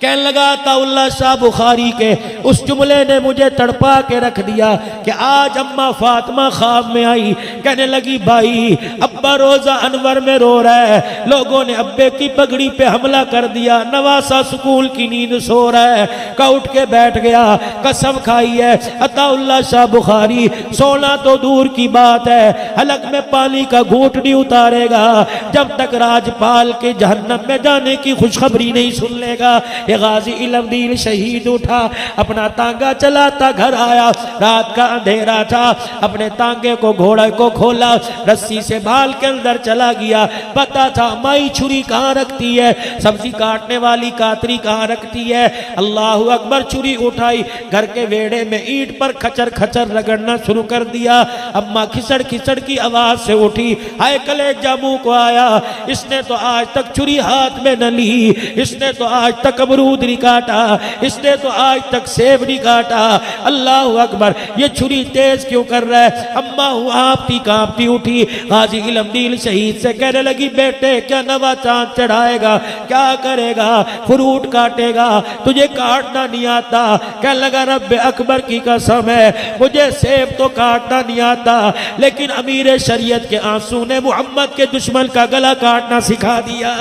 कहने लगा, अताउल्लाह शाह बुखारी के उस जुमले ने मुझे तड़पा के रख दिया कि आज अम्मा फातिमा ख्वाब में आई, कहने लगी, भाई अब्बा रोजा अनवर में रो रहा है, लोगों ने अब्बे की पगड़ी पे हमला कर दिया, नवासा स्कूल की नींद सो रहा है, का उठ के बैठ गया, कसम खाई है अताउल्लाह शाह बुखारी सोना तो दूर की बात है, हलक में पानी का घूंट नहीं उतारेगा जब तक राजपाल के जहन्नम में जाने की खुशखबरी नहीं सुन लेगा। ये गाजी इल्मदीन शहीद उठा, अपना तांगा चलाता घर आया, रात का अंधेरा था, अपने तांगे को घोड़े को खोला, रस्सी से भाल के अंदर चला गया। पता था माई छुरी कहाँ रखती है, सब्जी काटने वाली कातरी कहाँ रखती है। अल्लाह अकबर, छुरी उठाई, घर के वेड़े में ईंट पर खचर खचर रगड़ना शुरू कर दिया। अम्मा खिसड़ खिसड़ की आवाज से उठी, हाय कलेजा मुंह को आया, इसने तो आज तक छुरी हाथ में न ली, इसने तो आज तक अमरूद नहीं काटा, इसने तो आज तक सेब नहीं काटा। अल्लाह अकबर, ये छुरी तेज क्यों कर रहा है। अम्मा आपती कांपती उठी, गाजी इल्मदीन शहीद से कहने लगी, बेटे क्या नवा चांद चढ़ाएगा, क्या करेगा, फ्रूट काटेगा, तुझे काटना नहीं आता। कह लगा रब्बे अकबर की कसम है, मुझे सेब तो काटना नहीं आता, लेकिन अमीर शरीयत के आंसू ने मोहम्मद के दुश्मन का गला काटना सिखा दिया।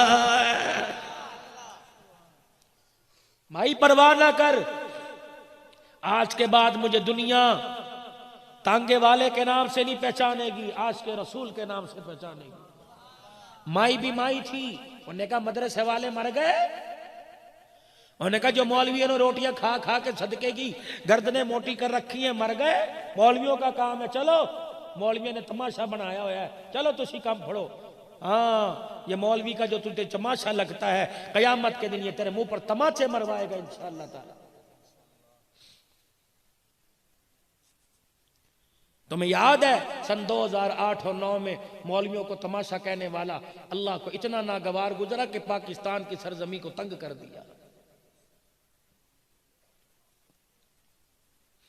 भाई परवाह ना कर, आज के बाद मुझे दुनिया तांगे वाले के नाम से नहीं पहचानेगी, आज के रसूल के नाम से पहचानेगी। माई भी माई थी, उन्होंने कहा मदरसे वाले मर गए, उन्होंने कहा जो मौलवियों ने रोटियां खा खा के सदके की गर्दनें मोटी कर रखी हैं मर गए, मौलवियों का काम है, चलो मौलवियों ने तमाशा बनाया हुआ है, चलो तुसी काम फड़ो। हाँ, ये मौलवी का जो तुझे तमाशा लगता है, कयामत के दिन ये तेरे मुंह पर तमाचे मरवाएगा इंशाअल्लाह ताला। तुम्हें याद है सन 2008 और 9 में मौलवियों को तमाशा कहने वाला अल्लाह को इतना नागवार गुजरा कि पाकिस्तान की सरजमी को तंग कर दिया।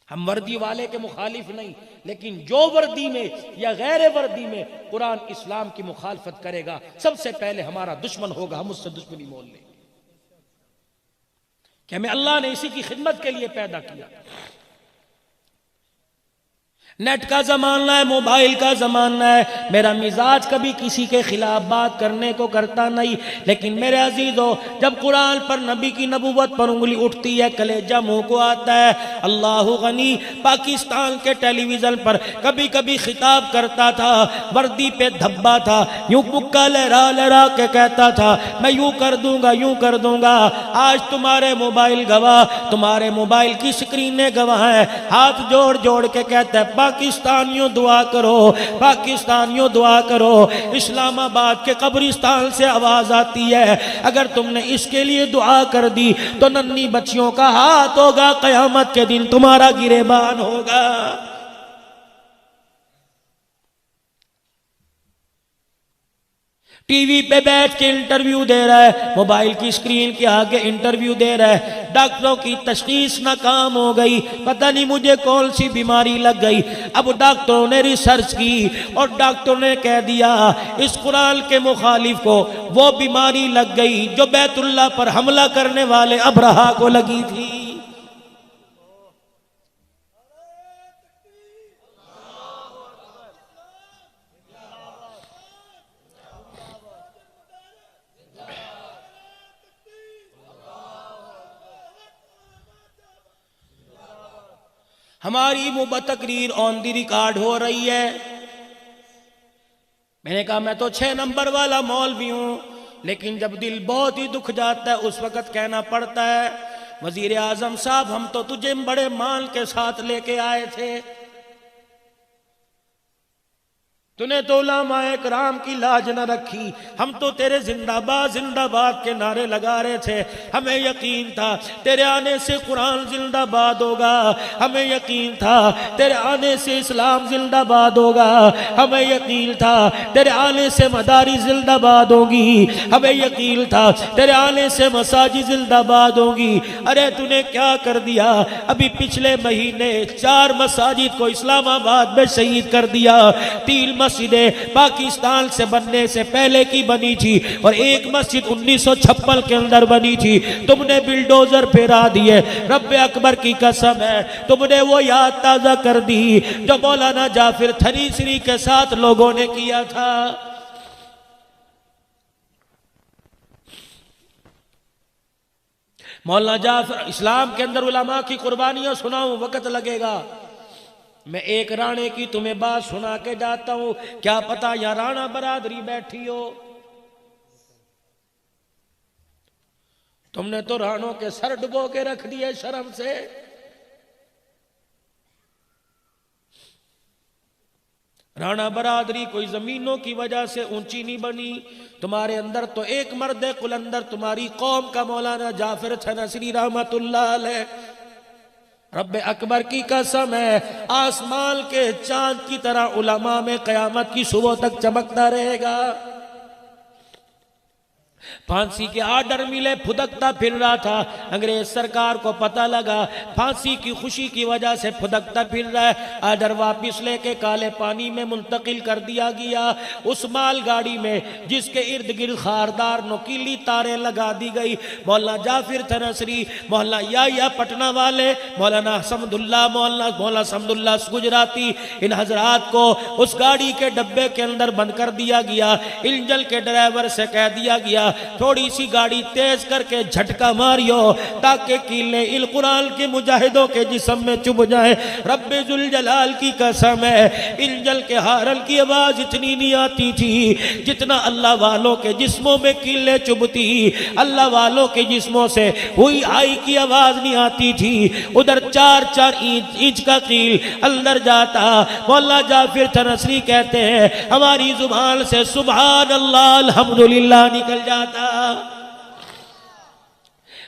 हम वर्दी वाले के मुखालिफ नहीं, लेकिन जो वर्दी में या गैर वर्दी में कुरान इस्लाम की मुखालफत करेगा, सबसे पहले हमारा दुश्मन होगा, हम उससे दुश्मनी मोल लेंगे कि हमें अल्लाह ने इसी की खिदमत के लिए पैदा किया। नेट का जमाना है, मोबाइल का जमाना है, मेरा मिजाज कभी किसी के खिलाफ बात करने को करता नहीं, लेकिन मेरे अजीजों जब कुरान पर नबी की नबूवत पर उंगली उठती है कलेजा मुंह को आता है। अल्लाह गनी पाकिस्तान के टेलीविजन पर कभी कभी खिताब करता था, वर्दी पे धब्बा था, यूं मुक्का लहरा लहरा के कहता था मैं यूं कर दूंगा यूं कर दूंगा। आज तुम्हारे मोबाइल गवाह, तुम्हारे मोबाइल की स्क्रीनें गवाह है, हाथ जोड़ जोड़ के कहता है पाकिस्तानियों दुआ करो, पाकिस्तानियों दुआ करो। इस्लामाबाद के कब्रिस्तान से आवाज आती है, अगर तुमने इसके लिए दुआ कर दी तो नन्ही बच्चियों का हाथ होगा, कयामत के दिन तुम्हारा गिरेबान होगा। टीवी पे बैठ के इंटरव्यू दे रहा है, मोबाइल की स्क्रीन के आगे इंटरव्यू दे रहा है, डॉक्टरों की तशखीस नाकाम हो गई, पता नहीं मुझे कौन सी बीमारी लग गई। अब डॉक्टरों ने रिसर्च की और डॉक्टरों ने कह दिया इस कुरान के मुखालिफ को वो बीमारी लग गई जो बैतुल्लाह पर हमला करने वाले अब्रहा को लगी थी। हमारी तकरीर ऑन दी रिकॉर्ड हो रही है। मैंने कहा मैं तो 6 नंबर वाला मौलवी हूं, लेकिन जब दिल बहुत ही दुख जाता है उस वक्त कहना पड़ता है वजीर आजम साहब हम तो तुझे बड़े मान के साथ लेके आए थे, तूने तो उलमाए कराम की लाज न रखी, हम तो तेरे जिंदाबाद के नारे लगा रहे थे, हमें यकीन था तेरे आने से कुरान जिंदाबाद होगा, हमें यकीन था तेरे आने से इस्लाम जिंदाबाद होगा, हमें यकीन था तेरे आने से मदारी जिंदाबाद होगी, हमें यकीन था तेरे आने से मसाजिद जिंदाबाद होगी। अरे तूने क्या कर दिया, अभी पिछले महीने 4 मसाजिद को इस्लामाबाद में शहीद कर दिया, 3 मस्जिदें पाकिस्तान से बनने से पहले की बनी थी और एक मस्जिद 1956 के अंदर बनी थी, तुमने बिल्डोजर फेरा दिए। रब्बे अकबर की कसम है तुमने वो याद ताजा कर दी जो मौलाना जाफिर थरीसरी के साथ लोगों ने किया था। मौलाना जाफिर इस्लाम के अंदर उलमा की कुर्बानियां सुनाऊं वक्त लगेगा। मैं एक राणे की तुम्हें बात सुना के जाता हूं, क्या पता यहां राणा बरादरी बैठी हो। तुमने तो रानों के सर डुबो के रख दिए शर्म से। राणा बरादरी कोई जमीनों की वजह से ऊंची नहीं बनी, तुम्हारे अंदर तो एक मर्द कुलंदर तुम्हारी कौम का मौलाना जाफर नसरी रहमतुल्लाह अलैह। रब्बे अकबर की कसम है, आसमान के चांद की तरह उलमा में कयामत की सुबह तक चमकता रहेगा। फांसी के आर्डर मिले, फुदकता फिर रहा था। अंग्रेज सरकार को पता लगा फांसी की खुशी की वजह से फुदकता फिर रहा है। आर्डर वापिस लेके काले पानी में मुंतकिल कर दिया गया। उस माल गाड़ी में जिसके इर्द गिर्द खारदार नुकीली तारें लगा दी गई। मौलाना जाफिर थनसरी, मौलाना या पटना वाले, मौलाना समदुल्ला, मौलाना समदुल्ला गुजराती, इन हजरात को उस गाड़ी के डब्बे के अंदर बंद कर दिया गया। इंजन के ड्राइवर से कह दिया गया थोड़ी सी गाड़ी तेज करके झटका मारियो ताकि कीले इल कुरान के मुजाहिदों के जिस्म में चुभ जाए। रब्बे जुल जलाल की कसम है, इंजन के हारन की आवाज इतनी नहीं आती थी जितना अल्लाह वालों के जिस्मों में कीले चुभती। अल्लाह वालों के जिस्मों से हुई आई की आवाज नहीं आती थी। उधर 4-4 इंच का कील अंदर जाता। मौला जाफिर थनसरी कहते हैं हमारी जुबान से सुभान अल्लाह अल्हम्दुलिल्लाह निकल जाता।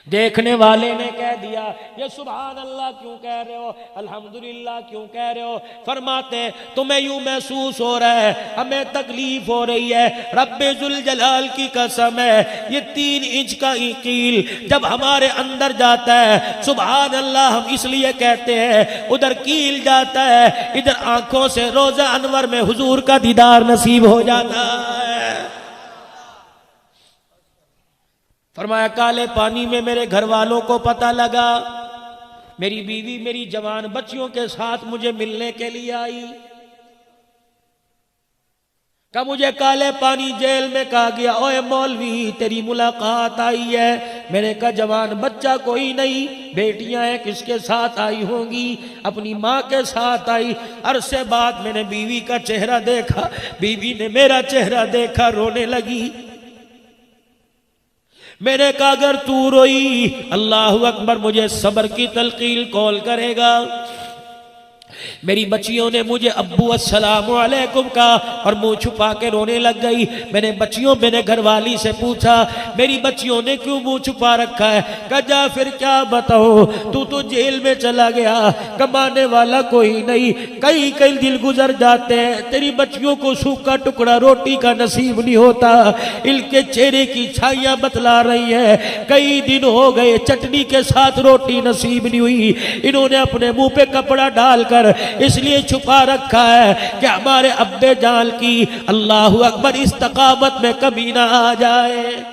देखने वाले ने कह दिया ये सुभान अल्लाह क्यों कह रहे हो, अल्हम्दुलिल्लाह क्यों कह रहे हो? फरमाते तुम्हें यूं महसूस हो रहा है, हमें तकलीफ हो रही है। रब्बे जुल जलाल की कसम है, ये 3 इंच का कील जब हमारे अंदर जाता है सुभान अल्लाह हम इसलिए कहते हैं। उधर कील जाता है, इधर आंखों से रोजा अनवर में हुजूर का दीदार नसीब हो जाता है। फरमाया काले पानी में मेरे घर वालों को पता लगा, मेरी बीवी मेरी जवान बच्चियों के साथ मुझे मिलने के लिए आई। का मुझे काले पानी जेल में कहा गया ओए मौलवी तेरी मुलाकात आई है। मैंने कहा जवान बच्चा कोई नहीं, बेटियां हैं किसके साथ आई होंगी? अपनी माँ के साथ आई। अरसे बाद मैंने बीवी का चेहरा देखा, बीवी ने मेरा चेहरा देखा, रोने लगी। मैंने कहा अगर तू रोई अल्लाहु अकबर मुझे सब्र की तलकील कौल करेगा। मेरी बच्चियों ने मुझे अब्बू अस्सलामु अलैकुम कहा और मुंह छुपा के रोने लग गई। मैंने घरवाली से पूछा मेरी बच्चियों ने क्यों मुंह छुपा रखा है? कहा जा फिर क्या बताओ, तू तो जेल में चला गया, कमाने वाला कोई नहीं, कई कई दिन गुजर जाते हैं, तेरी बच्चियों को सूखा टुकड़ा रोटी का नसीब नहीं होता। इनके चेहरे की छाइयां बतला रही है कई दिन हो गए चटनी के साथ रोटी नसीब नहीं हुई। इन्होंने अपने मुंह पे कपड़ा डालकर इसलिए छुपा रखा है कि हमारे अब्बे जान की अल्लाहु अकबर इस्तकामत में कभी ना आ जाए।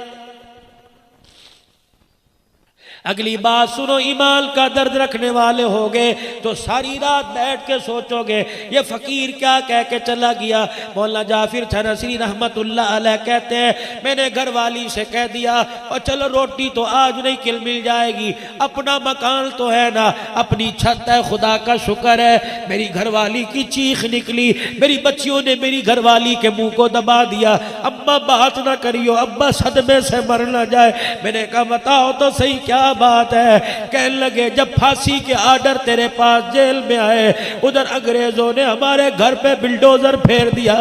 अगली बात सुनो, ईमान का दर्द रखने वाले हो गए तो सारी रात बैठ के सोचोगे ये फकीर क्या कह के चला गया। मौलाना जाफिर थनसरी रहमतुल्लाह अलैह कहते हैं मैंने घरवाली से कह दिया और चलो रोटी तो आज नहीं मिल जाएगी, अपना मकान तो है ना, अपनी छत है, खुदा का शुक्र है। मेरी घरवाली की चीख निकली, मेरी बच्चियों ने मेरी घरवाली के मुंह को दबा दिया, अम्मा बात ना करियो, अब्बा सदमे से मर ना जाए। मैंने कहा बताओ तो सही क्या बात है? कहने लगे जब फांसी के आर्डर तेरे पास जेल में आए उधर अंग्रेजों ने हमारे घर पे बिल्डोजर फेर दिया,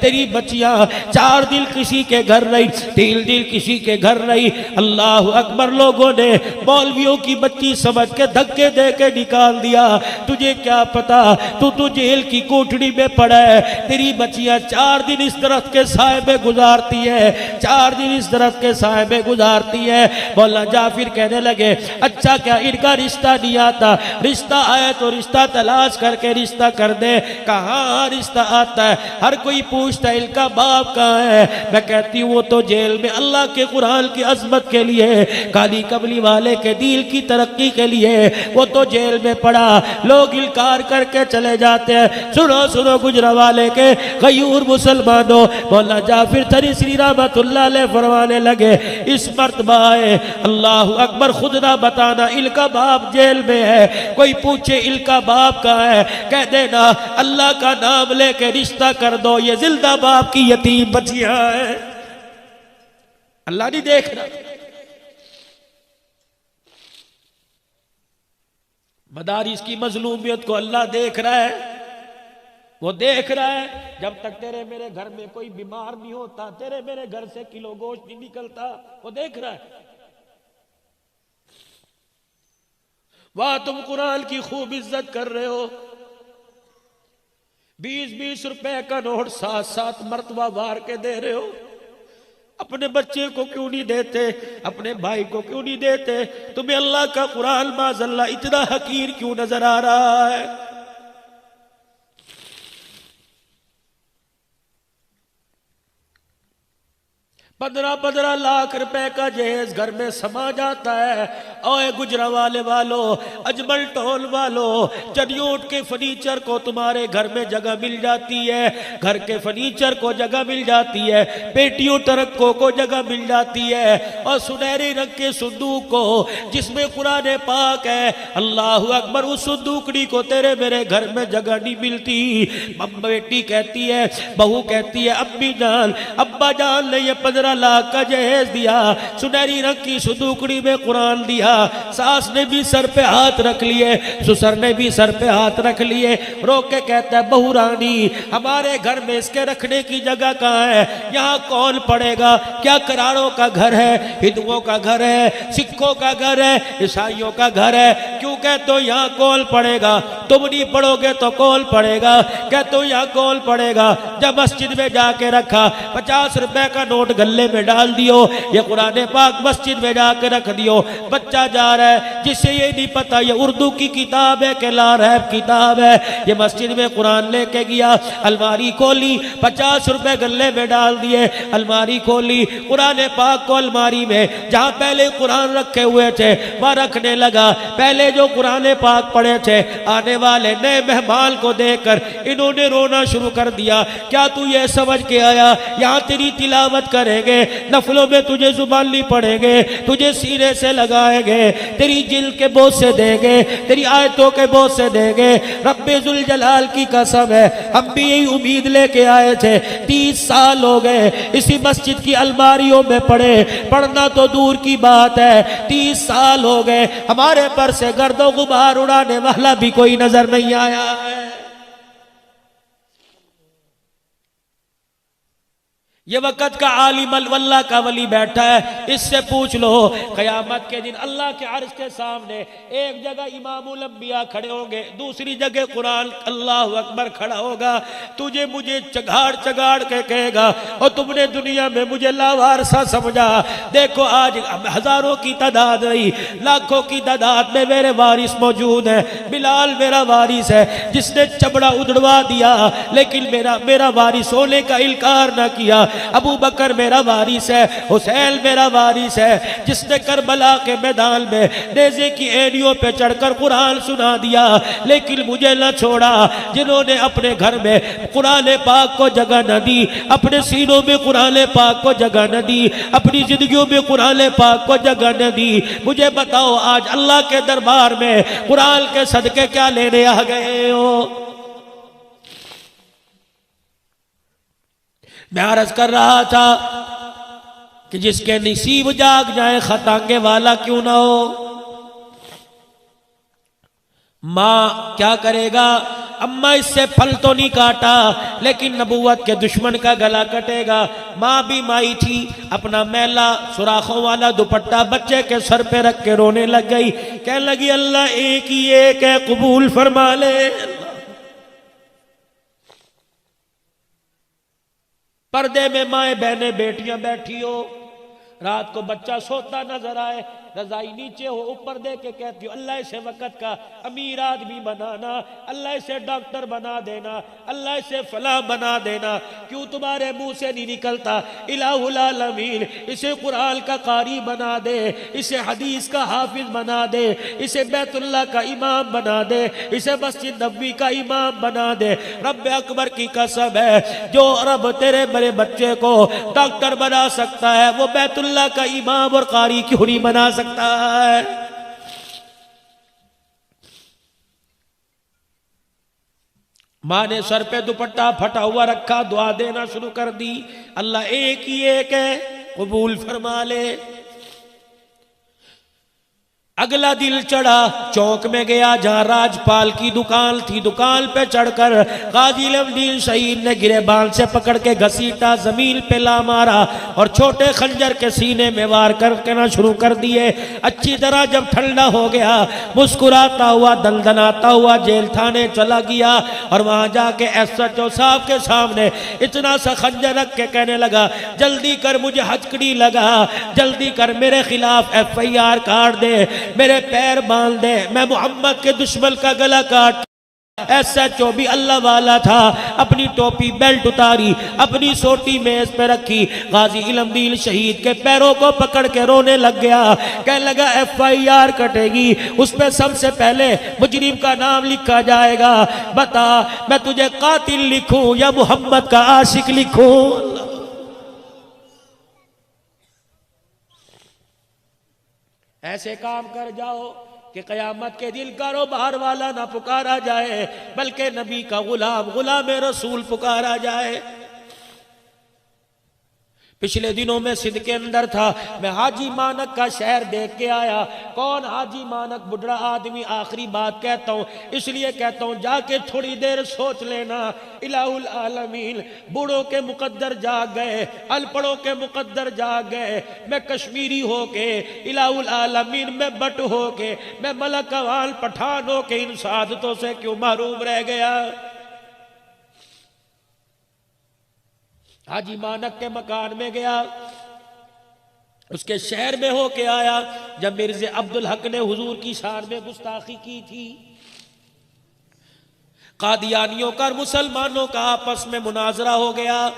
तेरी बच्चियां 4 दिन किसी के घर रही, 3 दिन किसी के घर रही। अल्लाह अकबर, लोगों ने मौलवियों की बच्ची समझ के धक्के दे के निकाल दिया। तुझे क्या पता, तू जेल की कोठड़ी में पड़ा है, तेरी बच्चियां 4 दिन इस दरख्त के साए में गुजारती है, 4 दिन इस दरख्त के साए में गुजारती है। मौलाना जाफिर कहने लगे अच्छा क्या इनका रिश्ता नहीं आता? रिश्ता आए तो रिश्ता तलाश करके रिश्ता कर दे। कहाँ रिश्ता आता है? हर कोई पूछता है इनका बाप कहाँ है? मैं कहती हूँ वो तो जेल में अल्लाह के कुरान की अजमत के लिए, काली कमली वाले के दिल की तरक्की के लिए वो तो जेल में पड़ा। लोग इनकार करके चले जाते हैं। सुनो सुनो गुजरा वाले के गयूर मुसलमानों, मौलाना जाफिर थनसरी रहमतुल्लाह अलैह फरमाने लगे इस मर्तबा है अल्लाह अकबर खुद ना बताना इनका बाप जेल में है, कोई पूछे इनका बाप कहाँ है कह देना अल्लाह का नाम लेके रिश्ता कर दो, ये जिंदा बाप की यतीम बच्चियां है। अल्लाह नहीं देख रहा। मदारिस की मजलूमियत को अल्लाह देख रहा है, वो देख रहा है। जब तक तेरे मेरे घर में कोई बीमार नहीं होता, तेरे मेरे घर से किलो गोश्त नहीं निकलता, वो देख रहा है। वाह, तुम कुरान की खूब इज्जत कर रहे हो। 20-20 रुपए का नोट 7-7 मरतबा वार के दे रहे हो। अपने बच्चे को क्यों नहीं देते? अपने भाई को क्यों नहीं देते? तुम्हें अल्लाह का कुरान माज़अल्लाह इतना हकीर क्यों नजर आ रहा है? 15-15 लाख रुपए का जहेज घर में समा जाता है। ओए गुजरावाले वालों, अजमल टोल वालों, चनियोट के फर्नीचर को तुम्हारे घर में जगह मिल जाती है, घर के फर्नीचर को जगह मिल जाती है, पेटियों टरकों को जगह मिल जाती है, और सुनहरे रंग के संदूक को जिसमें कुरान पाक है, अल्लाह अकबर, उस संदूकड़ी को तेरे मेरे घर में जगह नहीं मिलती। बेटी कहती है, बहू कहती है, अम्मी जान अब्बा जान ने ये 15 लाख का जहेज दिया, सुनहरी रंग की संदूकड़ी में कुरान दिया। सास ने भी सर पे हाथ रख लिए, ससुर ने भी सर पे हाथ रख लिए। रो के कहता है, बहू रानी हमारे घर में इसके रखने की जगह कहाँ है? यहाँ कौन पड़ेगा? क्या करारों का घर है, हिंदुओं का घर है, सिखों का घर है, ईसाइयों का घर है? क्यों कहते हो यहाँ कौन पड़ेगा? तुम नहीं पढ़ोगे तो कौन पड़ेगा? कहते हो यहाँ कौन पड़ेगा? जब मस्जिद में जाके रखा, 50 रुपए का नोट गले में डाल दियो, ये कुरान पाक मस्जिद में जाके रख दियो। बच्चा जा रहा है, जिसे ये नहीं पता ये उर्दू की किताब है कि लारैब किताब है, ये मस्जिद में कुरान लेके गया, अलमारी खोली, 50 रुपए गले में डाल दिए, अलमारी खोली, कुरान पाक को अलमारी में जहां पहले कुरान रखे हुए थे वहां रखने लगा। पहले जो कुरान पाक पढ़े थे, आने वाले नए मेहमान को देखकर इन्होंने रोना शुरू कर दिया। क्या तू ये समझ के आया यहाँ तेरी तिलावत करेंगे, नफलों में तुझे जुबान नहीं पड़ेंगे, तुझे सीने से लगाएंगे, तेरी जिल के बोझ से देंगे, तेरी आयतों के बोझ से देंगे। रब्बे जुल जलाल की कसम है, हम भी यही उम्मीद लेके आए थे। 30 साल हो गए इसी मस्जिद की अलमारियों में पड़े, पढ़ना तो दूर की बात है, 30 साल हो गए हमारे पर से गर्दो गुबार उड़ाने वाला भी कोई नजर नहीं आया है। ये वक़्त का आलिम अल्लाह का वली बैठा है, इससे पूछ लो क़यामत के दिन अल्लाह के अर्श के सामने एक जगह इमामुल अंबिया खड़े होंगे, दूसरी जगह कुरान अल्लाह अकबर खड़ा होगा। तुझे मुझे चगाड़ चगाड़ के कहेगा, और तुमने दुनिया में मुझे लावारसा समझा। देखो आज हजारों की तादाद नहीं, लाखों की तादाद में मेरे वारिस मौजूद है। बिलाल मेरा वारिस है, जिसने चमड़ा उधड़वा दिया लेकिन मेरा वारिस होने का इनकार ना किया। अबू बकर मेरा वारिस है, हुसैन मेरा वारिस है, जिसने करबला के मैदान में नेज़े की एड़ियों पे चढ़कर कुरान सुना दिया लेकिन मुझे न छोड़ा। जिन्होंने अपने घर में कुरान पाक को जगह न दी, अपने सीनों में कुरान पाक को जगह न दी, अपनी जिंदगियों में कुरान पाक को जगह न दी, मुझे बताओ आज अल्लाह के दरबार में कुरान के सदके क्या लेने आ गए हो? मैं अर्ज कर रहा था कि जिसके नसीब जाग जाए खतांगे वाला क्यों ना हो। माँ क्या करेगा? अम्मा इससे फल तो नहीं काटा लेकिन नबूवत के दुश्मन का गला कटेगा। माँ भी माई थी, अपना मैला सुराखों वाला दुपट्टा बच्चे के सर पे रख के रोने लग गई। कहने लगी अल्लाह एक ही एक है, कबूल फरमा ले। पर्दे में माए बहने बेटियां बैठी हो, रात को बच्चा सोता नजर आए, रजाई नीचे हो, ऊपर दे के कहती हो अल्लाह से वक़्त का अमीर आदमी बनाना, अल्लाह से डॉक्टर बना देना, अल्लाह से फला बना देना। क्यों तुम्हारे मुंह से नहीं निकलता इलाहुल आलमीन इसे कुरान का कारी बना दे, इसे हदीस का हाफिज बना दे, इसे बैतुल्लाह का इमाम बना दे, इसे मस्जिद नबवी का इमाम बना दे। रब अकबर की कसम है, जो रब तेरे बड़े बच्चे को डॉक्टर बना सकता है वो बैतुल्लाह का इमाम और कारी क्यों नहीं बना सकता है? माँ ने सर पे दुपट्टा फटा हुआ रखा, दुआ देना शुरू कर दी, अल्लाह एक ही एक है, कबूल फरमा ले। अगला दिल चढ़ा, चौक में गया जहां राजपाल की दुकान थी। दुकान पे चढ़कर गाजी इल्मुद्दीन शहीद ने गिरेबान से पकड़ के घसीटा, जमीन पे ला मारा और छोटे खंजर के सीने में वार करना शुरू कर दिए। अच्छी तरह जब ठंडा हो गया, मुस्कुराता हुआ दंदनाता हुआ जेल थाने चला गया और वहां जाके एसएचओ साहब के सामने इतना सा खंजर रख के कहने लगा, जल्दी कर, मुझे हथकड़ी लगा, जल्दी कर, मेरे खिलाफ FIR काट दे, मेरे पैर बांध दे, मैं मोहम्मद के दुश्मन का गला काट। SHO भी अल्लाह वाला था, अपनी टोपी बेल्ट उतारी, अपनी सोटी मेज पे रखी, गाजी इल्मुद्दीन शहीद के पैरों को पकड़ के रोने लग गया। कहने लगा FIR कटेगी, उस पे सबसे पहले मुजरिम का नाम लिखा जाएगा, बता मैं तुझे कातिल लिखूं या मोहम्मद का आशिक लिखूं। ऐसे काम कर जाओ कि क़यामत के दिन कारोबार वाला ना पुकारा जाए, बल्कि नबी का गुलाम, गुलाम रसूल पुकारा जाए। पिछले दिनों में सिंध के अंदर था, मैं हाजी मानक का शहर देख के आया। कौन हाजी मानक? बुढ़ा आदमी। आखिरी बात कहता हूँ, इसलिए कहता हूँ जाके थोड़ी देर सोच लेना। इलाहुल आलमीन, बूढ़ों के मुकद्दर जाग गए, अनपढ़ों के मुकद्दर जाग गए। मैं कश्मीरी हो के इलाहुल आलमीन में बट हो के, मैं मलक अवान पठान हो के इन सादतों से क्यों महरूम रह गया? हाजी मानक के मकान में गया, उसके शहर में होके आया। जब मिर्ज़ा अब्दुल हक ने हुजूर की शान में गुस्ताखी की थी, कादियानियों का और मुसलमानों का आपस में मुनाजरा हो गया।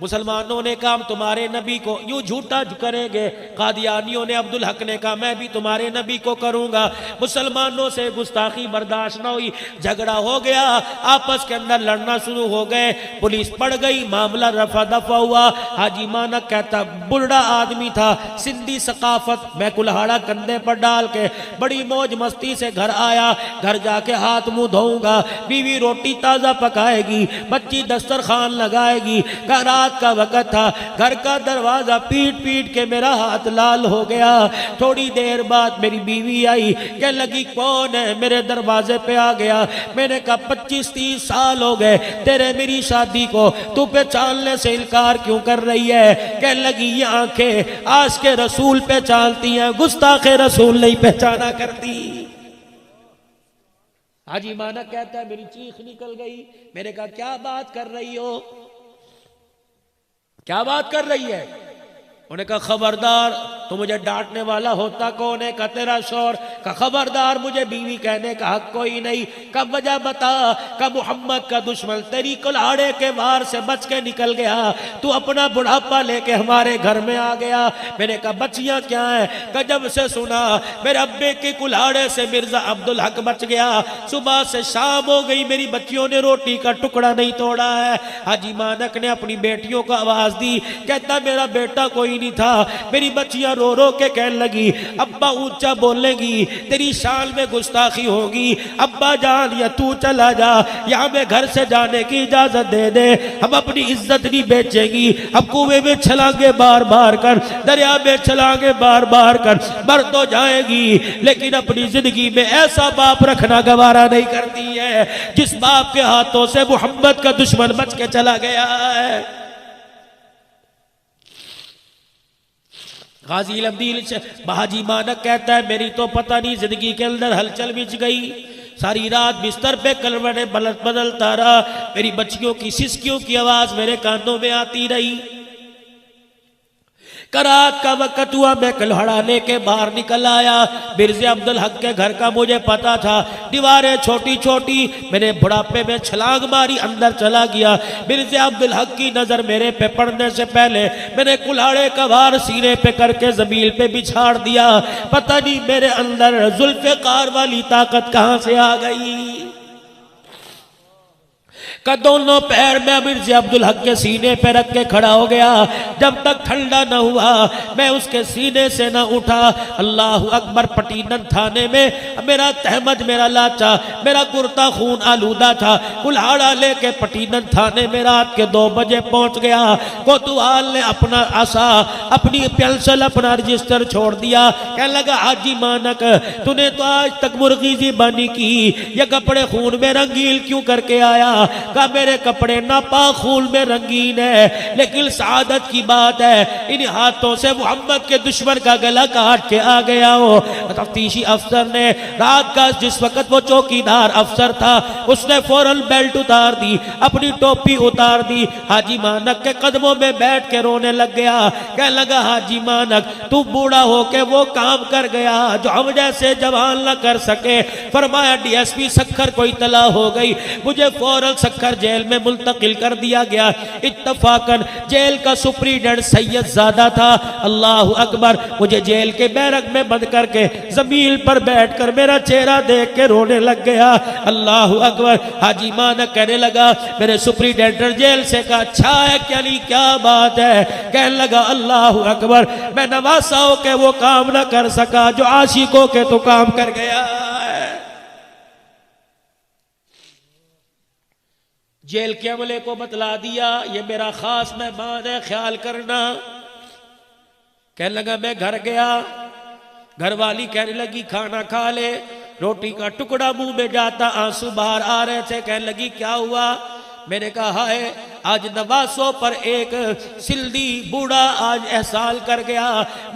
मुसलमानों ने कहा तुम्हारे नबी को यूं झूठा करेंगे, कादियानियों ने, अब्दुल हक ने कहा मैं भी तुम्हारे नबी को करूंगा। मुसलमानों से गुस्ताखी बर्दाश्त न हुई, झगड़ा हो गया, आपस के अंदर लड़ना शुरू हो गए, पुलिस पड़ गई, मामला रफा दफा हुआ। हाजी मानक कहता बुढ़ा आदमी था, सिंधी सकाफत में कुल्हाड़ा कंधे पर डाल के बड़ी मौज मस्ती से घर आया। घर जाके हाथ मुंह धोऊंगा, बीवी रोटी ताजा पकाएगी, बच्ची दस्तरखान लगाएगी। रात का वक्त था, घर का दरवाजा पीट पीट के मेरा हाथ लाल हो गया। थोड़ी देर बाद मेरी बीवी आई, कह लगी कौन है? मेरे दरवाजे पे आ गया। मैंने कहा 25-30 साल हो गए तेरे मेरी शादी को, तू पहचानने से इनकार क्यों कर रही है? कह लगी ये आंखें आज के रसूल पहचानती हैं, गुस्ताखे रसूल नहीं पहचाना करती। हाजी मानक कहता है मेरी चीख निकल गई। मैंने कहा क्या बात कर रही हो, क्या बात कर रही है? उन्होंने कहा खबरदार, तो मुझे डांटने वाला होता कौन है? का तेरा शौहर। का खबरदार, मुझे बीवी कहने का हक कोई नहीं। कब वजह बता? का मोहम्मद का दुश्मन तेरी कुल्हाड़े के वार से बच के निकल गया, तू अपना बुढ़ापा लेके हमारे घर में आ गया। मैंने कहा बच्चियां क्या है? का जब से सुना मेरे अब्बे के कुल्हाड़े से मिर्जा अब्दुल हक बच गया, सुबह से शाम हो गई, मेरी बच्चियों ने रोटी का टुकड़ा नहीं तोड़ा है। हाजी मानक ने अपनी बेटियों को आवाज दी, कहता मेरा बेटा कोई नहीं था। मेरी बच्चियां रो रो के कहने लगी अब्बा ऊंचा बोलेगी, तेरी शान में गुस्ताखी होगी, अब्बा जान या तू चला जा, या हमें घर से जाने की इजाजत दे दे, हम अपनी इज्जत नहीं बेचेंगी। हम कुएं में छलांगे बार बार कर, दरिया में छलांगे बार बार कर, मर तो जाएगी लेकिन अपनी जिंदगी में ऐसा बाप रखना गवारा नहीं करती है जिस बाप के हाथों से मोहम्मद का दुश्मन बच के चला गया है। गाजी इल्मुद्दीन हाजी मानक कहता है मेरी तो पता नहीं जिंदगी के अंदर हलचल बिछ गई, सारी रात बिस्तर पे कलवटे बदलता रहा, मेरी बच्चियों की सिसकियों की आवाज मेरे कानों में आती रही। करात का वक्त हुआ, मैं कुल्हाड़ा लेके बाहर निकल आया। मिर्ज़ा अब्दुल हक के घर का मुझे पता था, दीवारें छोटी छोटी, मैंने बुढ़ापे में छलांग मारी, अंदर चला गया। मिर्ज़ा अब्दुल हक की नजर मेरे पे पड़ने से पहले मैंने कुल्हाड़े का वार सीने पे करके जमीन पे बिछाड़ दिया। पता नहीं मेरे अंदर जुल्फ़े कार वाली ताकत कहां से आ गई। का दोनों पैर में मिर्ज़ा अब्दुल हक के सीने पे रख के खड़ा हो गया। जब तक ठंडा न हुआ मैं उसके सीने से न उठा। अल्लाह अकबर। पटीनन थाने में मेरा तहमद, मेरा लाचा, मेरा कुर्ता खून आलूदा था। कुल्हाड़ा लेके पटीनन थाने में रात के 2 बजे पहुंच गया। कोतवाल ने अपना आसा, अपनी पेंसिल, अपना रजिस्टर छोड़ दिया। कहने लगा हाजी मानक तूने तो आज तक मुर्गी ज़बानी की, ये कपड़े खून में रंगीन क्यों करके आया? का मेरे कपड़े नापाक खून में रंगीन है, लेकिन सादत की बात है इन हाथों से मोहम्मद के दुश्मन का गला काट के आ गया हो। तफ्तीशी अफसर ने रात का, जिस वक्त वो चौकीदार अफसर था, उसने फौरन बेल्ट उतार दी, अपनी टोपी उतार दी, हाजी मानक के कदमों में बैठ के रोने लग गया। कहने लगा हाजी मानक तू बूढ़ा होके वो काम कर गया जो हम जैसे जवान न कर सके। फरमाया डीएसपी सक्खर को इतला हो गई, मुझे फौरन सक्खर जेल में मुंतकिल कर दिया गया। इत्तफाकन जेल का सुप्रीडेंट सैयद ज़ादा था। अल्लाह अकबर। मुझे जेल के बैरक में बंद करके जमीन पर बैठकर मेरा चेहरा देख के रोने लग गया। अल्लाह अकबर। हाजी मानक कहने लगा, मेरे सुप्रीडेंट जेल से कहा अच्छा है क्या नहीं, क्या बात है? कहने लगा अल्लाह अकबर, मैं नवासाओं के वो काम ना कर सका जो आशिकों के तो काम कर गया। जेल के अमले को बतला दिया ये मेरा खास मेहमान है, ख्याल करना। कहने लगा मैं घर गया, घर वाली कहने लगी खाना खा ले। रोटी का टुकड़ा मुंह में जाता आंसू बाहर आ रहे थे। कहने लगी क्या हुआ? मैंने कहा है आज नवासों पर एक सिल्दी बूढ़ा आज एहसान कर गया,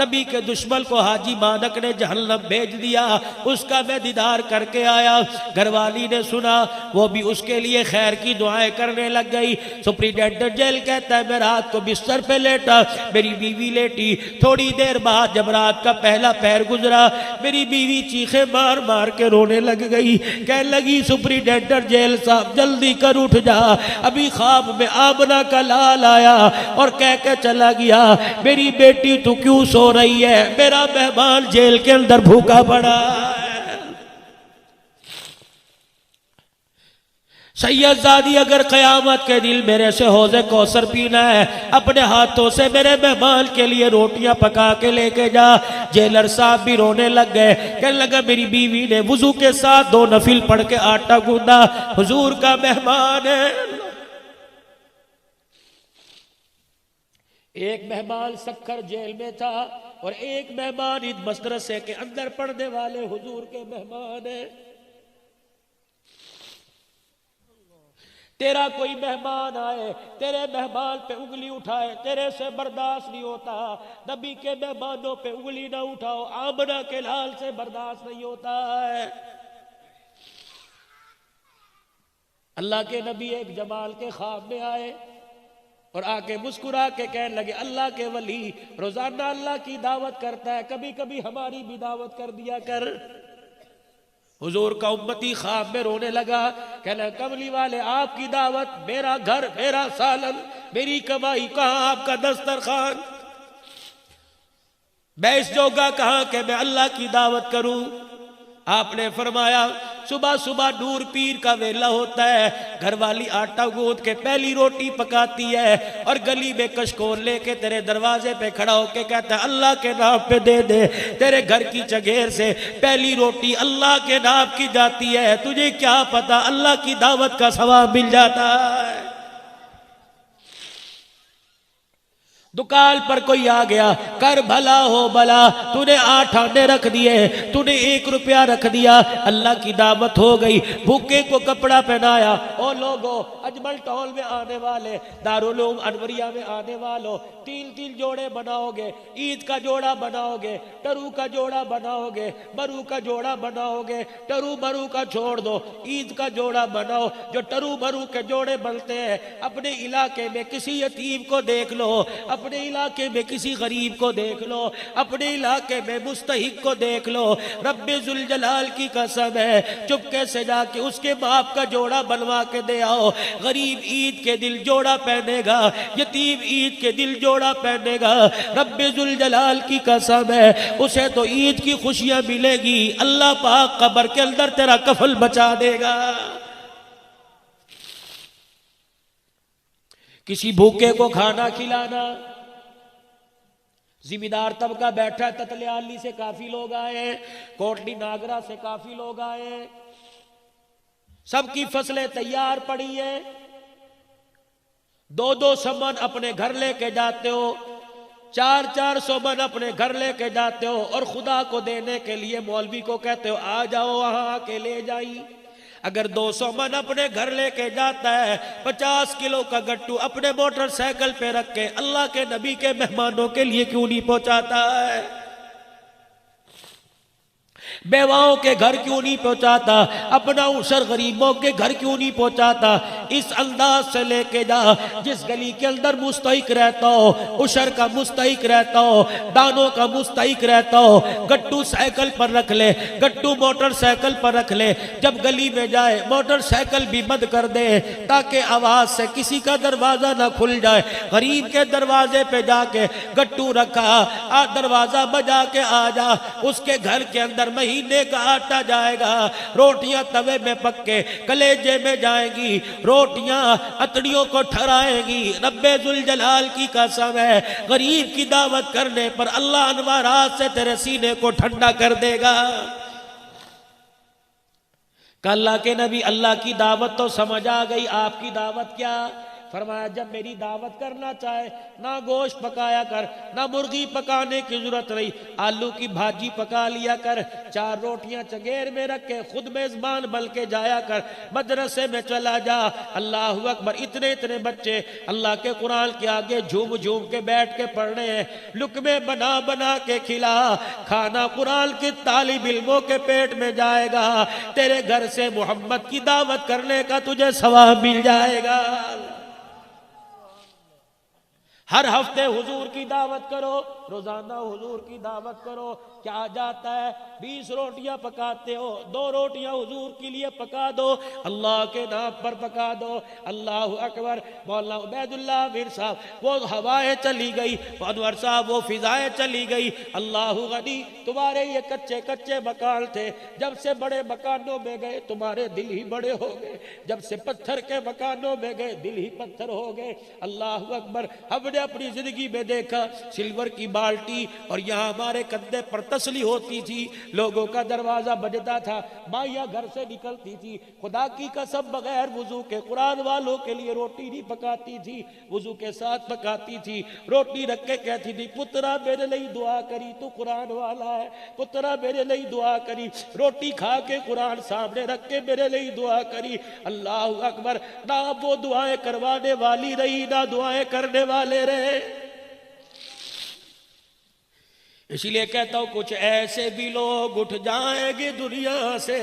नबी के दुश्मन को हाजी मानक ने जहन्नम भेज दिया, उसका मैं दीदार करके आया। घरवाली ने सुना, वो भी उसके लिए खैर की दुआएं करने लग गई। सुप्रीडेंटेंट जेल कहता है मैं रात को बिस्तर पे लेटा, मेरी बीवी लेटी। थोड़ी देर बाद जब रात का पहला पहर गुजरा, मेरी बीवी चीखे मार मार के रोने लग गई। कहने लगी सुप्रीडेंटेंट जेल साहब जल्दी कर उठ जा, अभी ख्वाब में आमना का लाल आया और कह के चला गया मेरी बेटी तू क्यों सो रही है, मेरा मेहमान जेल के अंदर भूखा पड़ा है। सैयदजादी अगर क़यामत के दिन मेरे से हौज़े कौसर पीना है, अपने हाथों से मेरे मेहमान के लिए रोटियां पका के लेके जा। जेलर साहब भी रोने लग गए। कहने लगा मेरी बीवी ने वुजू के साथ 2 नफिल पढ़ के आटा गूंदा, हुजूर का मेहमान है। एक मेहमान सक्खर जेल में था और एक मेहमान इस मदरसे के अंदर पढ़ने वाले हुजूर के मेहमान है। तेरा कोई मेहमान आए, तेरे मेहमान पे उंगली उठाए, तेरे से बर्दाश्त नहीं होता। नबी के मेहमानों पे उंगली ना उठाओ, आमना के लाल से बर्दाश्त नहीं होता है। अल्लाह के नबी एक जमाल के ख्वाब में आए और आके मुस्कुरा के कहने लगे अल्लाह के वली रोजाना अल्लाह की दावत करता है, कभी कभी हमारी भी दावत कर दिया कर। हुजूर का उम्मती ख्वाब में रोने लगा। कहना कमली वाले आपकी दावत, मेरा घर, मेरा सालन, मेरी कमाई कहाँ, आपका दस्तरखान, मैं इस जोगा कहाँ के मैं अल्लाह की दावत करूं। आपने फरमाया सुबह सुबह नूर पीर का वेला होता है, घरवाली आटा गूंद के पहली रोटी पकाती है और गली में कशकोर लेके तेरे दरवाजे पे खड़ा होके कहता है अल्लाह के नाम पे दे दे। तेरे घर की चगेर से पहली रोटी अल्लाह के नाम की जाती है, तुझे क्या पता अल्लाह की दावत का सवाब मिल जाता है। दुकान पर कोई आ गया, कर भला हो भला, तूने 8 आने रख दिए, तूने 1 रुपया रख दिया, अल्लाह की दावत हो गई। भूखे को कपड़ा पहनाया। ओ लोगो अजमल टॉल में आने वाले, दारुल उलूम अनवरिया में आने वालों, 3-3 जोड़े बनाओगे, ईद का जोड़ा बनाओगे, टरू का जोड़ा बनाओगे, बरू का जोड़ा बनाओगे, टरू बरू का छोड़ दो, ईद का जोड़ा बनाओ। जो टरू बरू के जोड़े बनते हैं, अपने इलाके में किसी यतीम को देख लो, अपने इलाके में किसी गरीब को देख लो, अपने इलाके में मुस्तहिक को देख लो। रब्बे जुल जलाल की कसम है, चुपके से जाके उसके बाप का जोड़ा बनवा के दे आओ। गरीब ईद के दिल जोड़ा पहनेगा, यतीम ईद के दिल जोड़ा पहनेगा। रब्बे जुल जलाल की कसम है, उसे तो ईद की खुशियां मिलेगी, अल्लाह पाक कब्र के अंदर तेरा कफल बचा देगा। किसी भूखे को खाना खिलाना। जिम्मेदार तबका बैठा है, ततलियाली से काफी लोग आए, कोटली नागरा से काफी लोग आए, सबकी फसलें तैयार पड़ी है। 200 मन अपने घर लेके जाते हो, 400 मन अपने घर लेके जाते हो और खुदा को देने के लिए मौलवी को कहते हो आ जाओ वहां आके ले जाई। अगर 200 मन अपने घर लेके जाता है, 50 किलो का गट्टू अपने मोटरसाइकिल पे रख के अल्लाह के नबी के मेहमानों के लिए क्यों नहीं पहुंचाता है? बेवाओं के घर क्यों नहीं पहुंचाता? अपना उसर गरीबों के घर क्यों नहीं पहुंचाता? इस अंदाज से लेके जा, जिस गली के अंदर मुस्तहिक रहता हो, उसर का मुस्तहिक रहता हो, दानों का मुस्तहिक रहता हो, गट्टू साइकिल पर रख ले, गट्टू मोटरसाइकिल पर रख ले। जब गली में जाए मोटरसाइकिल भी बंद कर दे ताकि आवाज से किसी का दरवाजा ना खुल जाए। गरीब के दरवाजे पे जाके गट्टू रखा, दरवाजा बजा के आ जा, उसके घर के अंदर महीने का आटा जाएगा, रोटियां तवे में पक के कलेजे में जाएंगी, रोटियां अतड़ियों को ठहराएंगी। रब्बे जुल जलाल की कसम है, गरीब की दावत करने पर अल्लाह अनवारात से तेरे सीने को ठंडा कर देगा। अल्लाह के नबी, अल्लाह की दावत तो समझ आ गई, आपकी दावत क्या? फरमाया जब मेरी दावत करना चाहे ना गोश्त पकाया कर, ना मुर्गी पकाने की जरूरत नहीं, आलू की भाजी पका लिया कर, 4 रोटियां चगेर में रख के खुद मेजबान बन के जाया कर, मदरसे में चला जा। अल्लाह अकबर। इतने इतने बच्चे अल्लाह के कुरान के आगे झूम झूम के बैठ के पढ़ने हैं, लुकमे बना बना के खिला, खाना कुरान की तालिब इल्मों के पेट में जाएगा, तेरे घर से मोहम्मद की दावत करने का तुझे सवाब मिल जाएगा। हर हफ्ते हुजूर की दावत करो, रोजाना हुजूर की दावत करो। क्या जाता है? 20 रोटियां पकाते हो, 2 रोटियां हुजूर के लिए पका दो, अल्लाह के नाम पर पका दो। अल्लाह अकबर। मौलाना उबैदुल्लाह मीर साहब, वो हवाएं चली गई, अनवर साहब वो फिजाएं चली गई। अल्लाह गनी, तुम्हारे ये कच्चे कच्चे मकान थे, जब से बड़े मकानों में गए तुम्हारे दिल ही बड़े हो गए, जब से पत्थर के मकानों में गए दिल ही पत्थर हो गए। अल्लाह अकबर। हमने अपनी जिंदगी में देखा सिल्वर की बाल्टी और यहाँ हमारे कंधे पर तसली होती थी, लोगों का दरवाजा बजता था, माइया घर से निकलती थी, खुदा की कसम बगैर वुजू के कुरान वालों के लिए रोटी नहीं पकाती थी, वुजू के साथ पकाती थी। रोटी रख के कहती थी पुत्रा मेरे लिए दुआ करी, तू कुरान वाला है, पुत्रा मेरे लिए दुआ करी। रोटी खा के कुरान सामने रख के मेरे लिए दुआ करी। अल्लाह अकबर। ना वो दुआएं करवाने वाली रही, ना दुआएं करने वाले रहे। इसलिए कहता हूं कुछ ऐसे भी लोग उठ जाएंगे दुनिया से,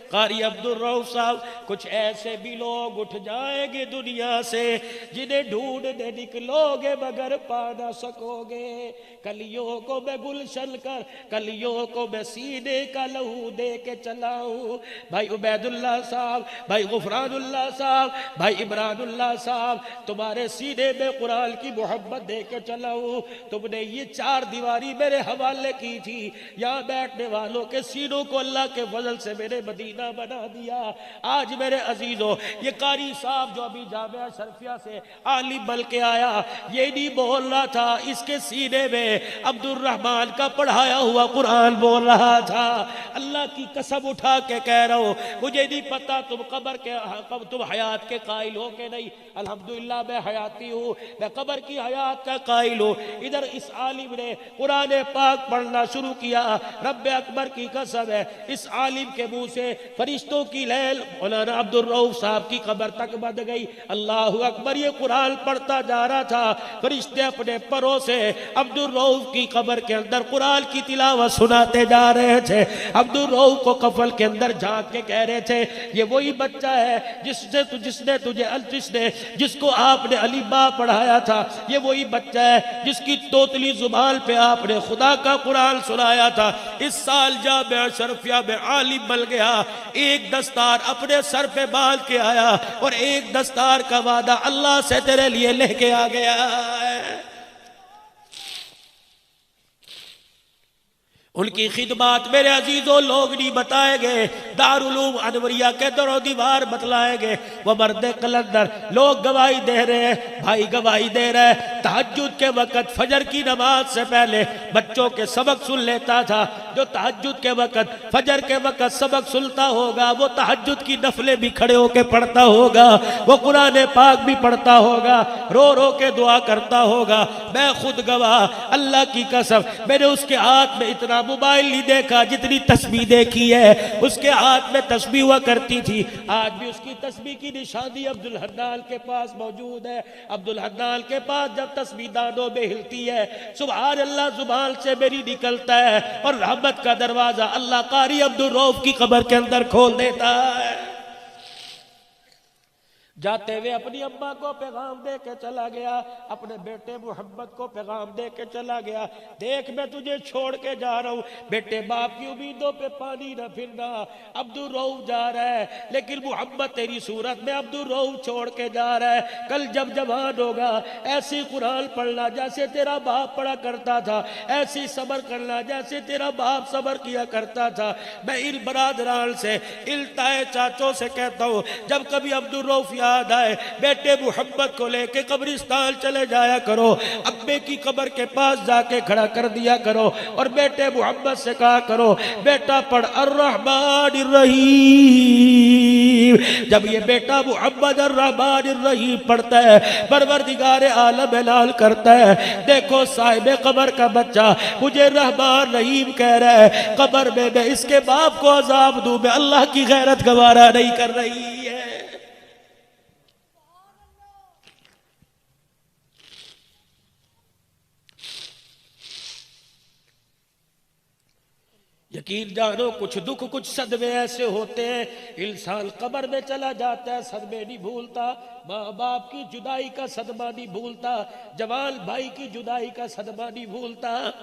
कारी अब्दुल रऊफ साहब, कुछ ऐसे भी लोग उठ जाएंगे दुनिया से जिन्हें ढूंढने निकलोगे मगर पा ना सकोगे। कलियों को मैं गुलशन कर, कलियों को मैं सीने का लहू दे के चलाऊं। भाई उबैदुल्लाह साहब, भाई गुफरानुल्लाह साहब, भाई इमरानुल्लाह साहब, तुम्हारे सीने में कुरान की मोहब्बत दे के चलाऊं। तुमने ये 4 दीवारी मेरे हवाले की थी, यहाँ बैठने वालों के सीनों को अल्लाह के फजल से मेरे मदीना बना दिया। आज मेरे अजीजों, ये कारी साहब जो अभी जामिया शरफिया से आलिम बल के आया, ये नहीं बोल रहा था, इसके सीने में अब्दुल रहमान का पढ़ाया हुआ कुरान बोल रहा था। अल्लाह की कसम उठा के कह रहा हूं, मुझे नहीं पता तुम कब्र के, तुम हयात के कायल हो के नहीं, अल्हम्दुलिल्लाह मैं हयाती हूँ, मैं कब्र की हयात का कायल हूँ। इधर इस आलिम ने कुरान पाक पढ़ना शुरू किया, रब्बे अकबर की कसम है, इस आलिम के मुंह से फरिश्तों की लैल मौलाना अब्दुल रऊफ साहब की कब्र तक बंध गई। अल्लाह अकबर। ये कुरान पढ़ता जा रहा था, फरिश्ते अपने परों से अब्दुल रऊफ की कब्र के अंदर कुरान की तिलावत सुनाते जा रहे थे। अब्दुल रऊफ को कफल के अंदर झांक के कह रहे थे ये वही बच्चा है जिसको आपने अलीबा पढ़ाया था, ये वही बच्चा है जिसकी तोतली जुबान पे आपने खुदा का कुरान सुनाया था। इस साल जामिया शरफिया में आलिम बन गया, एक दस्तार अपने सर पे बांध के आया और एक दस्तार का वादा अल्लाह से तेरे लिए लेके आ गया है। उनकी खिदमत मेरे अजीजों लोग नहीं बताएंगे, दारुल उलूम अनवरिया के दरो दीवार बतलाएंगे। वो मर्द कलंदर लोग गवाही दे रहे हैं, भाई गवाही दे रहे हैं। तहज्जुद के वक़्त फजर की नमाज से पहले बच्चों के सबक सुन लेता था। जो तहज्जुद के वक़्त फजर के वक़्त सबक सुनता होगा वो तहज्जुद की नफलें भी खड़े होके पढ़ता होगा, वो कुरान पाक भी पढ़ता होगा, रो रो के दुआ करता होगा। मैं खुद गवाह, अल्लाह की कसम, मैंने उसके हाथ में इतना मोबाइल नहीं देखा जितनी तस्बीह देखी है। उसके हाथ में तस्बीह हुआ करती थी, आज भी उसकी तस्बीह की निशानी अब्दुल हन्नान के पास मौजूद है। अब्दुल हन्नान के पास जब तस्बीह दानों में हिलती है, सुभान अल्लाह जुबान से मेरी निकलता है और रहमत का दरवाजा अल्लाह कारी अब्दुल रऊफ की कब्र के अंदर खोल देता है। जाते हुए अपनी अम्मा को पैगाम दे के चला गया, अपने बेटे मोहम्मद को पैगाम दे के चला गया, देख मैं तुझे छोड़ के जा रहा हूँ, बेटे बाप की उम्मीदों पे पानी न फिरना। अब्दुल रऊफ जा रहा है लेकिन मोहम्मद तेरी सूरत में अब्दुल रऊफ छोड़ के जा रहा है। कल जब जवान होगा ऐसी कुरान पढ़ना जैसे तेरा बाप पढ़ा करता था, ऐसी सब्र करना जैसे तेरा बाप सब्र किया करता था। मैं इन बरादरान से, इन ताए चाचों से कहता हूँ, जब कभी अब्दुल रऊफ याद आए बेटे मोहम्मद को लेके कब्रिस्तान चले जाया करो, अब्बे की कब्र के पास जाके खड़ा कर दिया करो और बेटे मोहम्मद से कहा करो बेटा पढ़ अर्रहमानिर रहीम। जब ये बेटा मोहम्मद अर्रहमानिर रहीम पढ़ता है, परवरदिगार आलम ऐलान करता है, देखो साहिब कब्र का बच्चा मुझे रहमान रहीम कह रहा है, कब्र में मैं इसके बाप को अजाब दूं, मैं अल्लाह की गैरत गवारा नहीं कर रही है। यकीन जानो कुछ दुख कुछ सदमे ऐसे होते हैं, इंसान कब्र में चला जाता है, सदमे नहीं भूलता, माँ बाप की जुदाई का सदमा नहीं भूलता, जवान भाई की जुदाई का सदमा नहीं भूलता।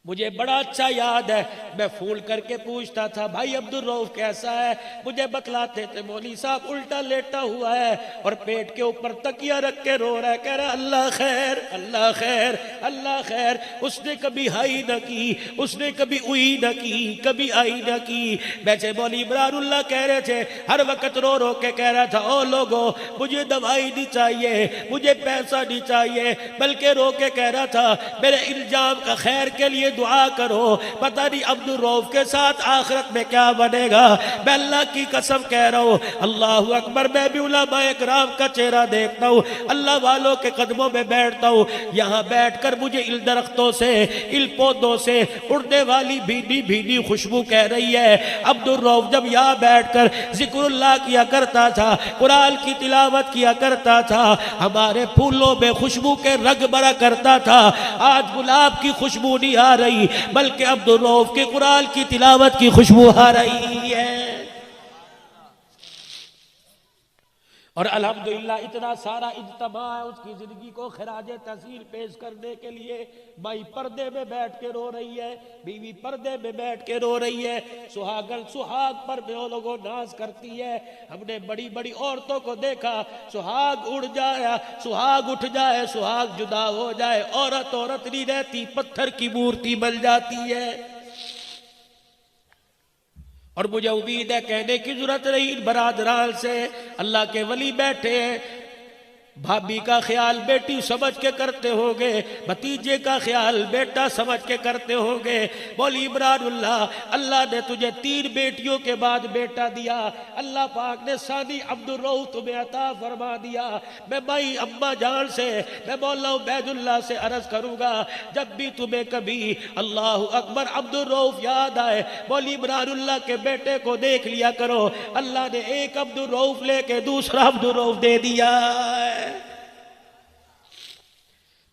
मुझे बड़ा अच्छा याद है, मैं फोन करके पूछता था भाई अब्दुल रऊफ कैसा है, मुझे बतलाते थे मौली साहब उल्टा लेटा हुआ है और पेट के ऊपर तकिया रख के रो रहा है, कह रहा अल्लाह खैर अल्लाह खैर अल्लाह खैर। उसने कभी हाई न की, उसने कभी उई न की, कभी आई न की। वैसे मौली इमरानुल्लाह कह रहे थे, हर वक्त रो रो के कह रहा था ओ लोगो मुझे दवाई नहीं चाहिए, मुझे पैसा नहीं चाहिए, बल्कि रो के कह रहा था मेरे इल्जाम का खैर के लिए दुआ करो, पता नहीं अब्दुल रऊफ के साथ आखिरत में क्या बनेगा। मैं अल्लाह की कसम कह रहा हूँ, अल्लाह अकबर, मैं भी उलमाए किराम का चेहरा देखता हूँ, अल्लाह वालों के कदमों में बैठता हूँ, यहाँ बैठकर मुझे इल दरख्तों से, इल पौधों से उड़ने वाली भीनी भीनी खुशबू कह रही है। अब्दुल रऊफ जब यहाँ बैठकर जिक्रुल्लाह किया करता था, कुरान की तिलावत किया करता था, हमारे फूलों में खुशबू के रग भरा करता था। आज गुलाब की खुशबू नहीं आ रही बल्कि अब्दुल रऊफ के कुरान की तिलावत की खुशबू आ रही है। और अल्हम्दुलिल्लाह इतना सारा इज्तिमा है उसकी जिंदगी को खराजे तहसील पेश करने के लिए। भाई पर्दे में बैठ के रो रही है, बीवी पर्दे में बैठ के रो रही है, सुहागन सुहाग पर वो लोगों नाज करती है। हमने बड़ी बड़ी औरतों को देखा, सुहाग उड़ जाए, सुहाग उठ जाए, सुहाग जुदा हो जाए, औरत औरत नहीं रहती, पत्थर की मूर्ति बन जाती है। और मुझे उम्मीद है कहने की जरूरत नहीं बरादरान से, अल्लाह के वली बैठे हैं, भाभी का ख्याल बेटी समझ के करते होंगे, भतीजे का ख्याल बेटा समझ के करते होंगे। बोली इमरानुल्लाह, अल्लाह ने तुझे 3 बेटियों के बाद बेटा दिया, अल्लाह पाक ने सादी अब्दुल रऊफ तुम्हें अता फरमा दिया। मैं भाई अम्मा जान से, मैं मौला उबैदुल्लाह से अर्ज करूंगा, जब भी तुम्हें कभी अल्लाह अकबर अब्दुल रऊफ याद आए, बोली इमरानुल्लाह के बेटे को देख लिया करो, अल्लाह ने एक अब्दुल रऊफ लेके दूसरा अब्दुल रऊफ दे दिया है।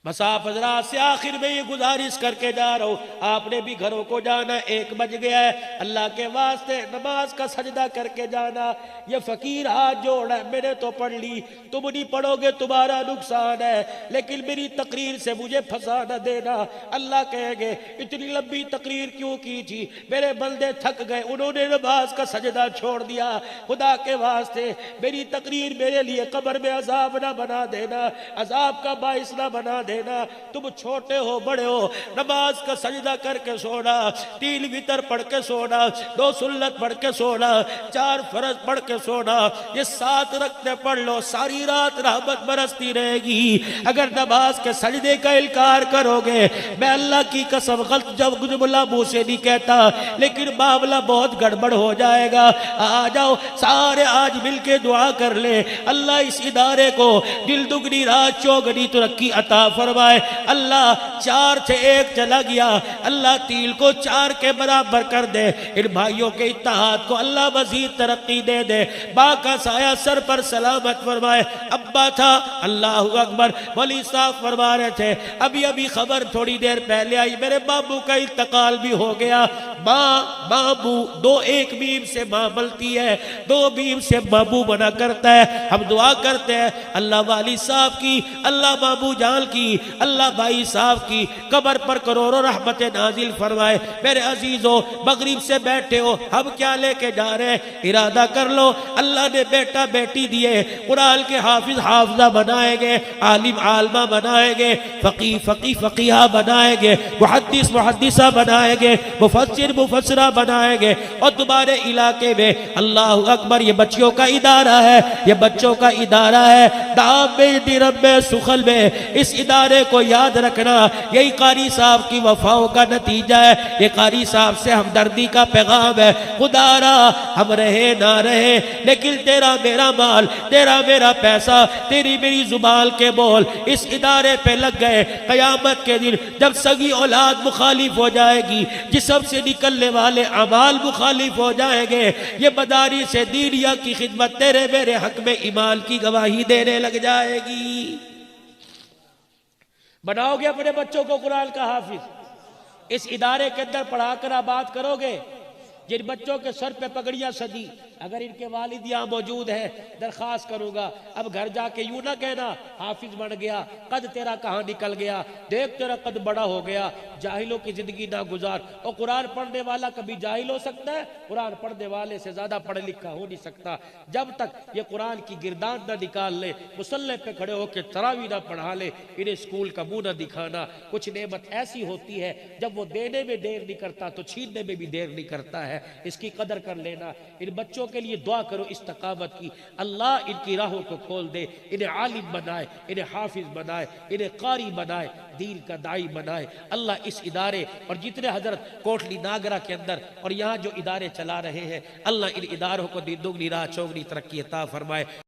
बस आप हजरात से आखिर में ये गुजारिश करके जा रहा हूँ, आपने भी घरों को जाना, 1 बज गया है, अल्लाह के वास्ते नमाज का सजदा करके जाना। ये फकीर हाथ जोड़ है, मैंने तो पढ़ ली, तुम नहीं पढ़ोगे तुम्हारा नुकसान है, लेकिन मेरी तकरीर से मुझे फंसा न देना। अल्लाह कहेंगे इतनी लंबी तकरीर क्यों की थी, मेरे बंदे थक गए, उन्होंने नमाज का सजदा छोड़ दिया। खुदा के वास्ते मेरी तकरीर मेरे लिए कब्र में अजाब ना बना देना, अजाब का बाइस ना बना देना। लेना, तुम छोटे हो बड़े हो, नमाज का सजदा करके सोना, 3 वितर पढ़ के सोना, 2 सुन्नत पढ़ के सोना, 4 फर्ज पढ़ के सोना, ये 7 रखते पढ़ लो, सारी रात रहमत बरसती रहेगी। अगर नमाज के सजदे का इनकार करोगे, मैं अल्लाह की कसम गलत जब जुमला मुंह से नहीं कहता, लेकिन मामला बहुत गड़बड़ हो जाएगा। आ जाओ सारे आज मिलके दुआ कर ले, अल्लाह इस इदारे को दिल दुगनी रात चौगनी तरक्की अता फरमाए। अल्लाह 4 से 1 चला गया, अल्लाह 3 को 4 के बराबर कर दे। इन भाइयों के इत्तेहाद को अल्लाह मजीद तरक्की दे दे, माँ का साया सर पर सलामत फरमाए। अब्बा था, अल्लाह अकबर, वली साहब फरमा रहे थे, अभी अभी खबर थोड़ी देर पहले आई, मेरे बाबू का इंतकाल भी हो गया। माँ बाबू 2 एक बीम से माँ बनती है, 2 बीम से बाबू बना करता है। हम दुआ करते हैं अल्लाह वाली साहब की, अल्लाह बाबू जान की, अल्लाह भाई साहब की कब्र पर करोड़ों रहमत नाजिल फरमाए। मेरे अजीजों, मगरिब से बैठे हो, हम क्या लेके जा रहे हैं? इरादा कर लो, अल्लाह ने बेटा बेटी दिए, कुरान के हाफिज हाफजा बनाएंगे, आलिम आलमा बनाएंगे, फकीहा बनाएंगे, मुहद्दिस मुहद्दिसा बनाएंगे, मुफस्सिर मुफस्सिरा बनाएंगे। और तुम्हारे इलाके में अल्लाह अकबर ये बच्चियों का इदारा है, ये बच्चों का इदारा है, दाम में दिरब में सुखल में। इस इदारे को याद रखना, यही कारी साहब की वफाओं का नतीजा है, ये कारी साहब से हमदर्दी का पैगाम है। खुदारा हम रहे ना रहे, लेकिन तेरा मेरा माल, तेरा मेरा पैसा, तेरी मेरी जुबान के बोल इस इदारे पे लग गए। कयामत के दिन जब सगी औलाद मुखालिफ हो जाएगी, जिस्म से निकलने वाले अमाल मुखालिफ हो जाएंगे, ये मदारी से दीनिया की खिदमत तेरे मेरे हक में ईमान की गवाही देने लग जाएगी। बनाओगे अपने बच्चों को कुरान का हाफिज, इस इदारे के अंदर पढ़ाकर आबाद करोगे। जिन बच्चों के सर पे पगड़ियां सजी, अगर इनके वालिद यहाँ मौजूद है, दरखास्त करूंगा अब घर जाके यूं ना कहना हाफिज बन गया, कद तेरा कहाँ निकल गया, देख तेरा कद बड़ा हो गया। जाहिलों की जिंदगी ना गुजार। और कुरान पढ़ने वाला कभी जाहिल हो सकता है? कुरान पढ़ने वाले से ज्यादा पढ़े लिखा हो नहीं सकता। जब तक ये कुरान की गिरदान ना निकाल ले, मुसल्ले पे खड़े होकर तरावी ना पढ़ा ले, इन्हें स्कूल का मुंह ना दिखाना। कुछ नेमत ऐसी होती है जब वो देने में देर नहीं करता तो छीनने में भी देर नहीं करता है, इसकी कदर कर लेना। इन बच्चों के लिए दुआ करो इस्तकामत की, अल्लाह इनकी राहों को खोल दे, इन्हें आलिम बनाए, इन्हें हाफिज बनाए, इन्हें कारी बनाए, दीन का दाई बनाए। अल्लाह इस इदारे और जितने हजरत कोटली नागरा के अंदर और यहाँ जो इदारे चला रहे हैं, अल्लाह इन इदारों को दिन दुगनी रात चौगनी तरक्की अता फरमाए।